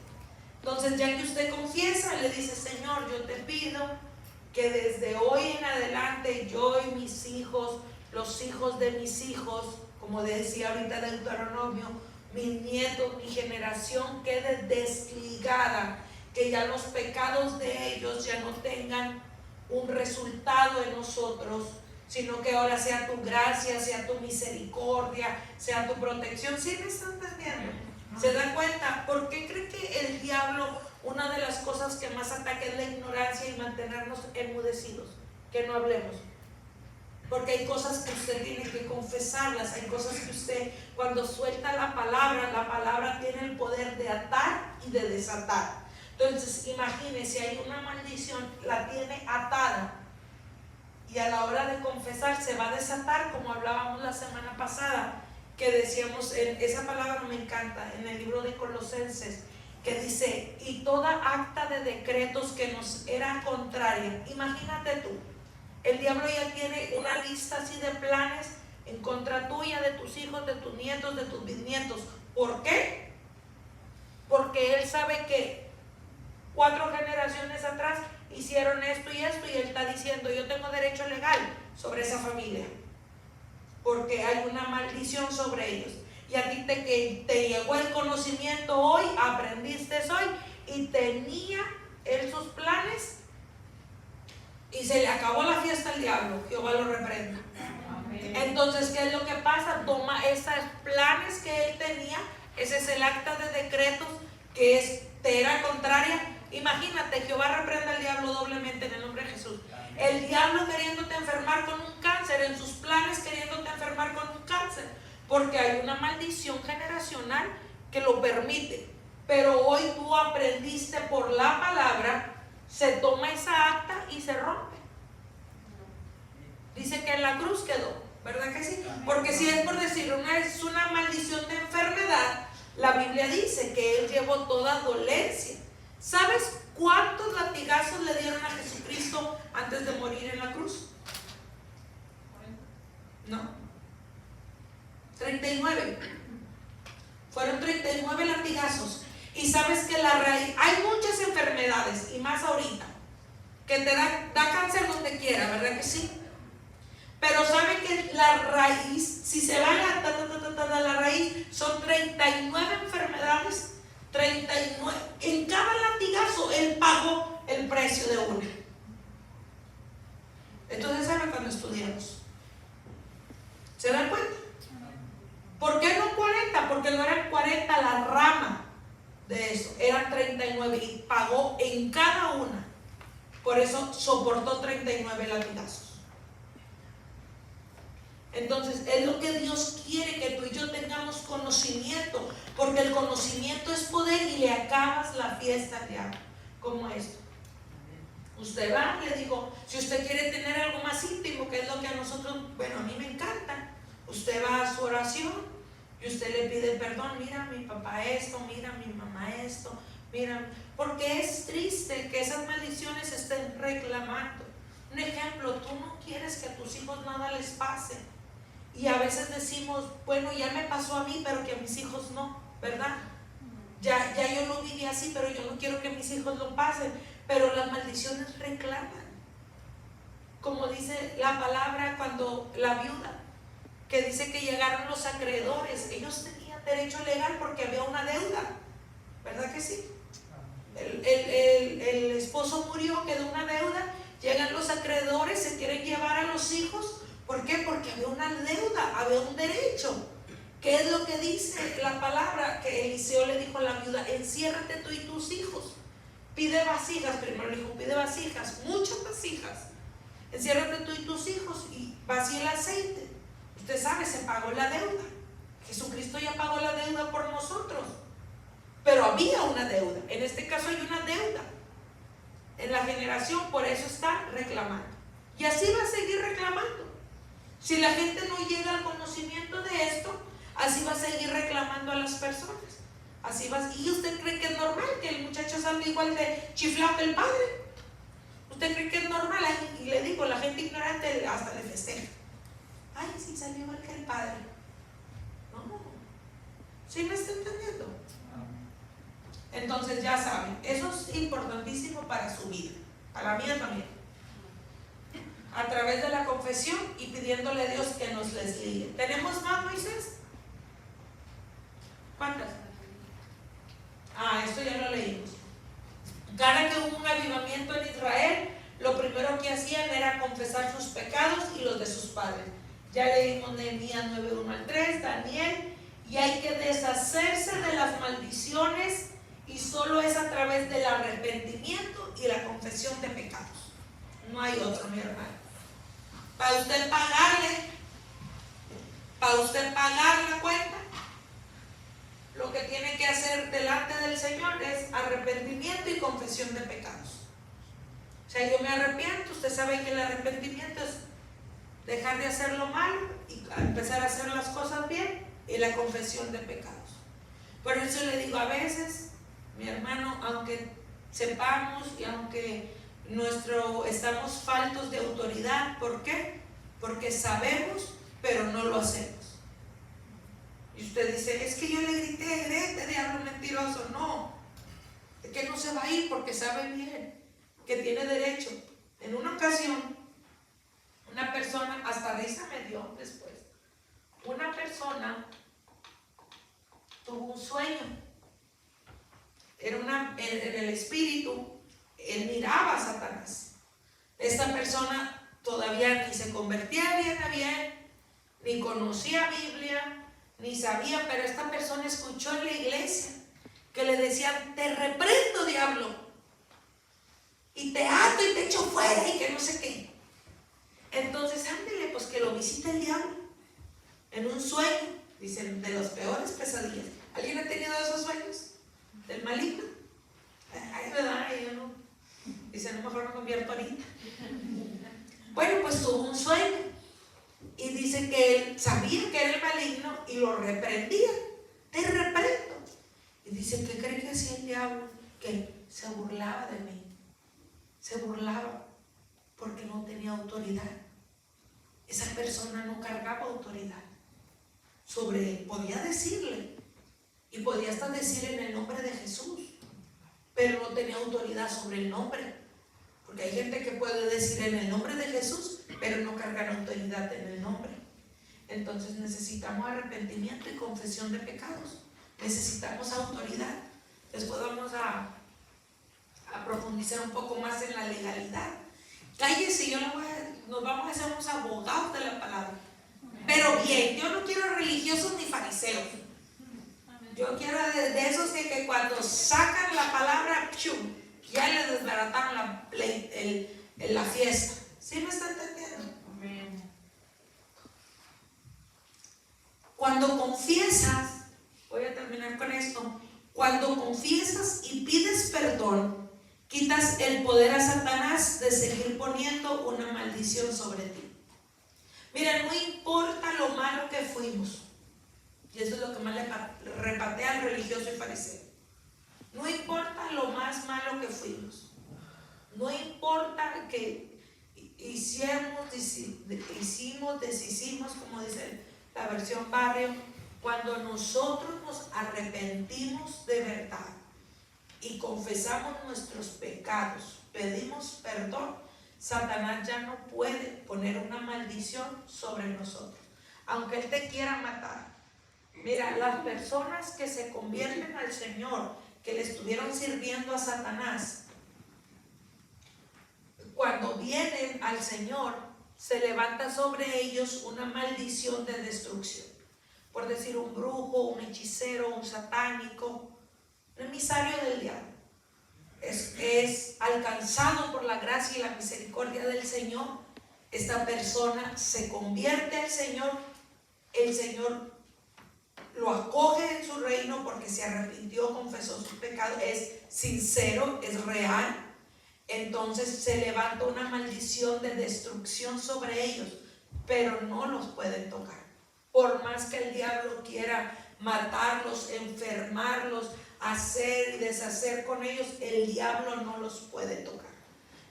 Entonces, ya que usted confiesa, le dice, Señor, yo te pido que desde hoy en adelante yo y mis hijos, los hijos de mis hijos, como decía ahorita Deuteronomio, mis nietos, mi generación quede desligada, que ya los pecados de ellos ya no tengan un resultado en nosotros, sino que ahora sea tu gracia, sea tu misericordia, sea tu protección. ¿Sí me están entendiendo? ¿Se dan cuenta? ¿Por qué cree que el diablo, una de las cosas que más ataca es la ignorancia y mantenernos enmudecidos? Que no hablemos. Porque hay cosas que usted tiene que confesarlas, hay cosas que usted, cuando suelta la palabra tiene el poder de atar y de desatar. Entonces, imagínese, hay una maldición, la tiene atada, y a la hora de confesar se va a desatar, como hablábamos la semana pasada, que decíamos, esa palabra me encanta, en el libro de Colosenses, que dice, y toda acta de decretos que nos era contraria. Imagínate tú, el diablo ya tiene una lista así de planes en contra tuya, de tus hijos, de tus nietos, de tus bisnietos. ¿Por qué? Porque él sabe que 4 generaciones atrás hicieron esto y esto, y él está diciendo, yo tengo derecho legal sobre esa familia, porque hay una maldición sobre ellos. Y a ti te llegó el conocimiento hoy, aprendiste hoy, y tenía él sus planes, y se le acabó la fiesta al diablo. Jehová lo reprenda. Entonces, ¿qué es lo que pasa? Toma esos planes que él tenía, ese es el acta de decretos que te era contraria. Imagínate, Jehová reprenda al diablo doblemente en el nombre de Jesús. El diablo queriéndote enfermar con un cáncer, en sus planes queriéndote enfermar con un cáncer, porque hay una maldición generacional que lo permite. Pero hoy tú aprendiste por la palabra, se toma esa acta y se rompe. Dice que en la cruz quedó, ¿verdad que sí? Porque si es por decir, es una maldición de enfermedad, la Biblia dice que Él llevó toda dolencia. ¿Sabes cuántos latigazos le dieron a Jesucristo antes de morir en la cruz? No. 39. Fueron 39 latigazos. Y sabes que la raíz, hay muchas enfermedades, y más ahorita, que te da cáncer donde quiera, ¿verdad que sí? Pero saben que la raíz, si se va a la raíz, son 39 enfermedades, 39. En cada latigazo Él pagó el precio de una. Entonces, ¿saben cuando estudiamos? ¿Se dan cuenta? ¿Por qué no 40? Porque no eran 40 la rama de eso, eran 39 y pagó en cada una. Por eso soportó 39 latigazos. Entonces, es lo que Dios quiere, que tú y yo tengamos conocimiento, porque el conocimiento es poder y le acabas la fiesta al diablo, como esto. Usted va, le digo, si usted quiere tener algo más íntimo, que es lo que a nosotros, bueno, a mí me encanta, usted va a su oración y usted le pide perdón. Mira, mi papá esto, mira, mi mamá esto, mira, porque es triste que esas maldiciones estén reclamando. Un ejemplo, tú no quieres que a tus hijos nada les pase, y a veces decimos, bueno, ya me pasó a mí, pero que a mis hijos no, ¿verdad? Ya yo lo viví así, pero yo no quiero que mis hijos lo pasen. Pero las maldiciones reclaman, como dice la palabra cuando la viuda, que dice que llegaron los acreedores, ellos tenían derecho legal porque había una deuda, ¿verdad que sí? El esposo murió, quedó una deuda, llegan los acreedores, se quieren llevar a los hijos. ¿Por qué? Porque había una deuda, había un derecho. ¿Qué es lo que dice la palabra? Que Eliseo le dijo a la viuda, enciérrate tú y tus hijos, pide vasijas. Primero le dijo, pide vasijas, muchas vasijas, enciérrate tú y tus hijos y vacía el aceite. Usted sabe, se pagó la deuda. Jesucristo ya pagó la deuda por nosotros, pero había una deuda. En este caso hay una deuda en la generación, por eso está reclamando, y así va a seguir reclamando. Si la gente no llega al conocimiento de esto, así va a seguir reclamando a las personas. Así va. ¿Y usted cree que es normal que el muchacho salga igual de chiflado que el padre? ¿Usted cree que es normal? Y le digo, la gente ignorante hasta le festeja. Ay, sí, salió igual que el padre. No. ¿Sí me está entendiendo? Entonces ya saben, eso es importantísimo para su vida, para mí también. A través de la confesión y pidiéndole a Dios que nos les guíe. ¿Tenemos más, Moisés? ¿Cuántas? Esto ya lo leímos. Cada que hubo un avivamiento en Israel, lo primero que hacían era confesar sus pecados y los de sus padres. Ya leímos Nehemías 9:1-3, Daniel, y hay que deshacerse de las maldiciones, y solo es a través del arrepentimiento y la confesión de pecados. No hay otro, mi hermano. Para usted pagar la cuenta, lo que tiene que hacer delante del Señor es arrepentimiento y confesión de pecados. O sea, yo me arrepiento. Usted sabe que el arrepentimiento es dejar de hacer lo malo y empezar a hacer las cosas bien. y la confesión de pecados. Por eso le digo, a veces, mi hermano, aunque sepamos y aunque estamos faltos de autoridad, ¿por qué? Porque sabemos, pero no lo hacemos. Y usted dice, es que yo le grité, vete, diablo mentiroso. No, es que no se va a ir porque sabe bien que tiene derecho. En una ocasión, una persona, hasta risa me dio después, una persona tuvo un sueño. En el espíritu, él miraba a Satanás. Esta persona todavía ni se convertía bien a bien, ni conocía Biblia, ni sabía, pero esta persona escuchó en la iglesia que le decían, te reprendo, diablo, y te ato y te echo fuera y que no sé qué. Entonces, ándele, pues que lo visite el diablo en un sueño, dicen, de los peores pesadillas. ¿Alguien ha tenido esos sueños? ¿Del maligno? Ay, ¿verdad? Yo no. Dice, no, mejor me convierto ahorita. Bueno, pues tuvo un sueño y dice que él sabía que era el maligno y lo reprendía. Te reprendo. Y dice, ¿qué cree que hacía el diablo? Que se burlaba de mí. Se burlaba porque no tenía autoridad. Esa persona no cargaba autoridad sobre él. Podía decirle y podía hasta decir en el nombre de Jesús, pero no tenía autoridad sobre el nombre. Porque hay gente que puede decir en el nombre de Jesús, pero no cargar autoridad en el nombre. Entonces necesitamos arrepentimiento y confesión de pecados. Necesitamos autoridad. Después vamos a profundizar un poco más en la legalidad. Cállese, nos vamos a hacer unos abogados de la palabra. Pero bien, yo no quiero religiosos ni fariseos. Yo quiero de esos que cuando sacan la palabra, ¡pium!, ya le desbarataron la fiesta. ¿Sí me está entendiendo? Amén. Cuando confiesas, voy a terminar con esto, cuando confiesas y pides perdón, quitas el poder a Satanás de seguir poniendo una maldición sobre ti. Mira, no importa lo malo que fuimos, y eso es lo que más le repatea al religioso y fariseo. No importa lo más malo que fuimos, no importa que deshicimos, como dice la versión Barrio, cuando nosotros nos arrepentimos de verdad y confesamos nuestros pecados, pedimos perdón, Satanás ya no puede poner una maldición sobre nosotros, aunque él te quiera matar. Mira, las personas que se convierten al Señor, que le estuvieron sirviendo a Satanás, cuando vienen al Señor, se levanta sobre ellos una maldición de destrucción. Por decir, un brujo, un hechicero, un satánico, un emisario del diablo. Es alcanzado por la gracia y la misericordia del Señor. Esta persona se convierte al Señor. El Señor lo acoge en su reino porque se arrepintió, confesó sus pecados, es sincero, es real. Entonces se levanta una maldición de destrucción sobre ellos, pero no los pueden tocar. Por más que el diablo quiera matarlos, enfermarlos, hacer y deshacer con ellos, el diablo no los puede tocar.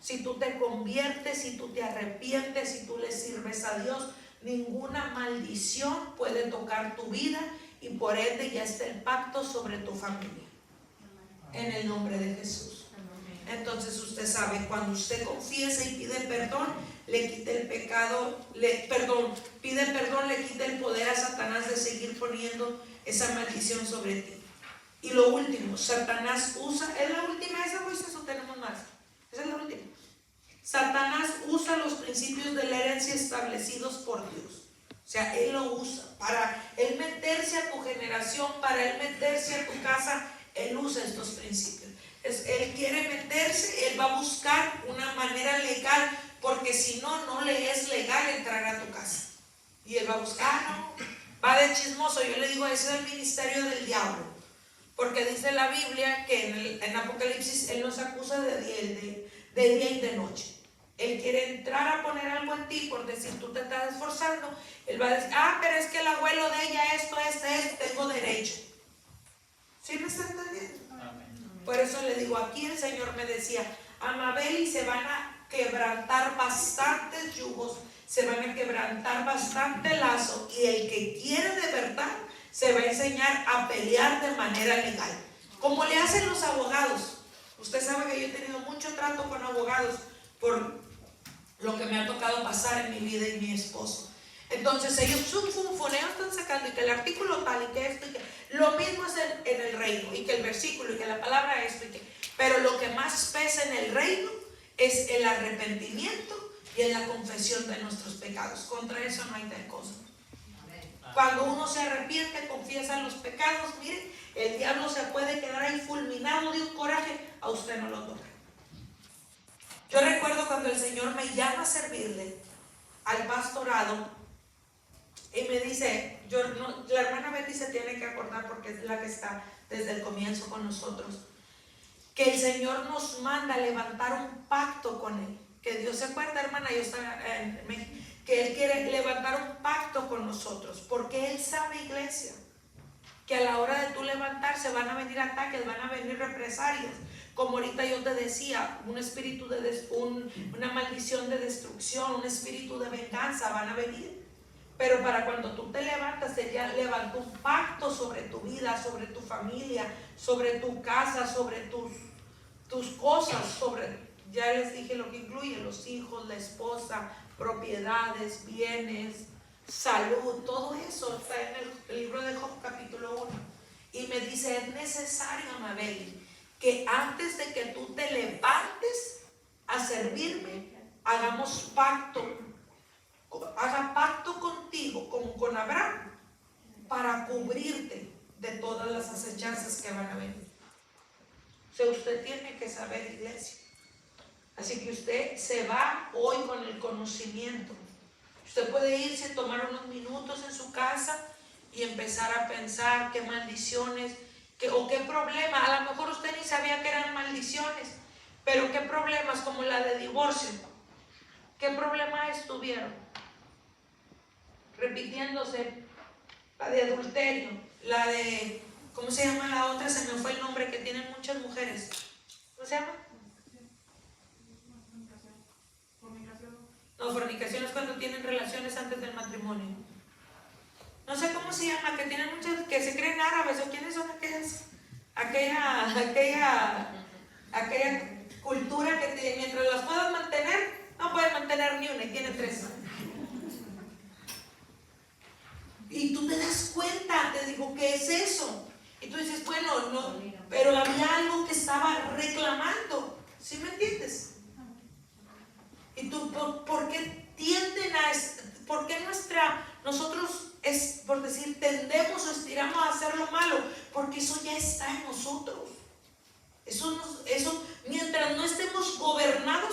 Si tú te conviertes, si tú te arrepientes, si tú le sirves a Dios, ninguna maldición puede tocar tu vida y por ende ya está el pacto sobre tu familia. En el nombre de Jesús. Entonces usted sabe, cuando usted confiesa y pide perdón, le quita el pecado, pide perdón, le quita el poder a Satanás de seguir poniendo esa maldición sobre ti. Y lo último, Satanás usa, ¿es la última esa, Moisés, o tenemos más? Esa es la última. Satanás usa los principios de la herencia establecidos por Dios. O sea, él lo usa para él meterse a tu generación, para él meterse a tu casa, él usa estos principios. Él quiere meterse, él va a buscar una manera legal, porque si no, no le es legal entrar a tu casa. Y él va a buscar, no, va de chismoso. Yo le digo, ese es el ministerio del diablo, porque dice la Biblia que en Apocalipsis él nos acusa de día y de noche. Él quiere entrar a poner algo en ti, por decir, tú te estás esforzando, él Él va a decir, pero es que el abuelo de ella esto, tengo derecho. ¿Sí me está entendiendo? Por eso le digo, aquí el Señor me decía, Amabel, y se van a quebrantar bastantes yugos, se van a quebrantar bastante lazo, y el que quiere de verdad se va a enseñar a pelear de manera legal, como le hacen los abogados. Usted sabe que yo he tenido mucho trato con abogados por lo que me ha tocado pasar en mi vida y mi esposo. Entonces ellos están sacando y que el artículo tal y que esto y que lo mismo es en el reino, y que el versículo y que la palabra esto y que, pero lo que más pesa en el reino es el arrepentimiento y en la confesión de nuestros pecados. Contra eso no hay tal cosa. Cuando uno se arrepiente, confiesa los pecados, miren, el diablo se puede quedar ahí fulminado de un coraje, a usted no lo toca. Yo recuerdo cuando el Señor me llama a servirle al pastorado y me dice, la hermana Betty se tiene que acordar porque es la que está desde el comienzo con nosotros, que el Señor nos manda a levantar un pacto con Él. Que Dios se acuerda, hermana, yo estaba en México, que Él quiere levantar un pacto con nosotros, porque Él sabe, iglesia, que a la hora de tú levantarse van a venir ataques, van a venir represalias. Como ahorita yo te decía, un espíritu una maldición de destrucción, un espíritu de venganza van a venir. Pero para cuando tú te levantas, ella levantó un pacto sobre tu vida, sobre tu familia, sobre tu casa, sobre tus cosas, ya les dije lo que incluye, los hijos, la esposa, propiedades, bienes, salud, todo eso está en el libro de Job capítulo 1. Y me dice, es necesario, Amabel, que antes de que tú te levantes a servirme, hagamos pacto. Haga pacto contigo, como con Abraham, para cubrirte de todas las acechanzas que van a venir. O sea, usted tiene que saber, iglesia. Así que usted se va hoy con el conocimiento. Usted puede irse a tomar unos minutos en su casa y empezar a pensar qué maldiciones, o qué problemas. A lo mejor usted ni sabía que eran maldiciones, pero qué problemas como la de divorcio. ¿Qué problemas tuvieron? Repitiéndose, la de adulterio, la de, ¿cómo se llama la otra? Se me fue el nombre, que tienen muchas mujeres. ¿Cómo se llama? No, fornicación es cuando tienen relaciones antes del matrimonio. No sé cómo se llama, que tienen muchas, que se creen árabes, o quiénes son aquellas, aquella cultura que mientras las puedas mantener, no puedes mantener ni una y tiene 3. Y tú te das cuenta, te digo, ¿qué es eso? Y tú dices, bueno, no, pero había algo que estaba reclamando, ¿sí me entiendes? Y tú, ¿por qué tienden por qué nosotros, es por decir, tendemos o estiramos a hacer lo malo? Porque eso ya está en nosotros. Eso mientras no estemos gobernados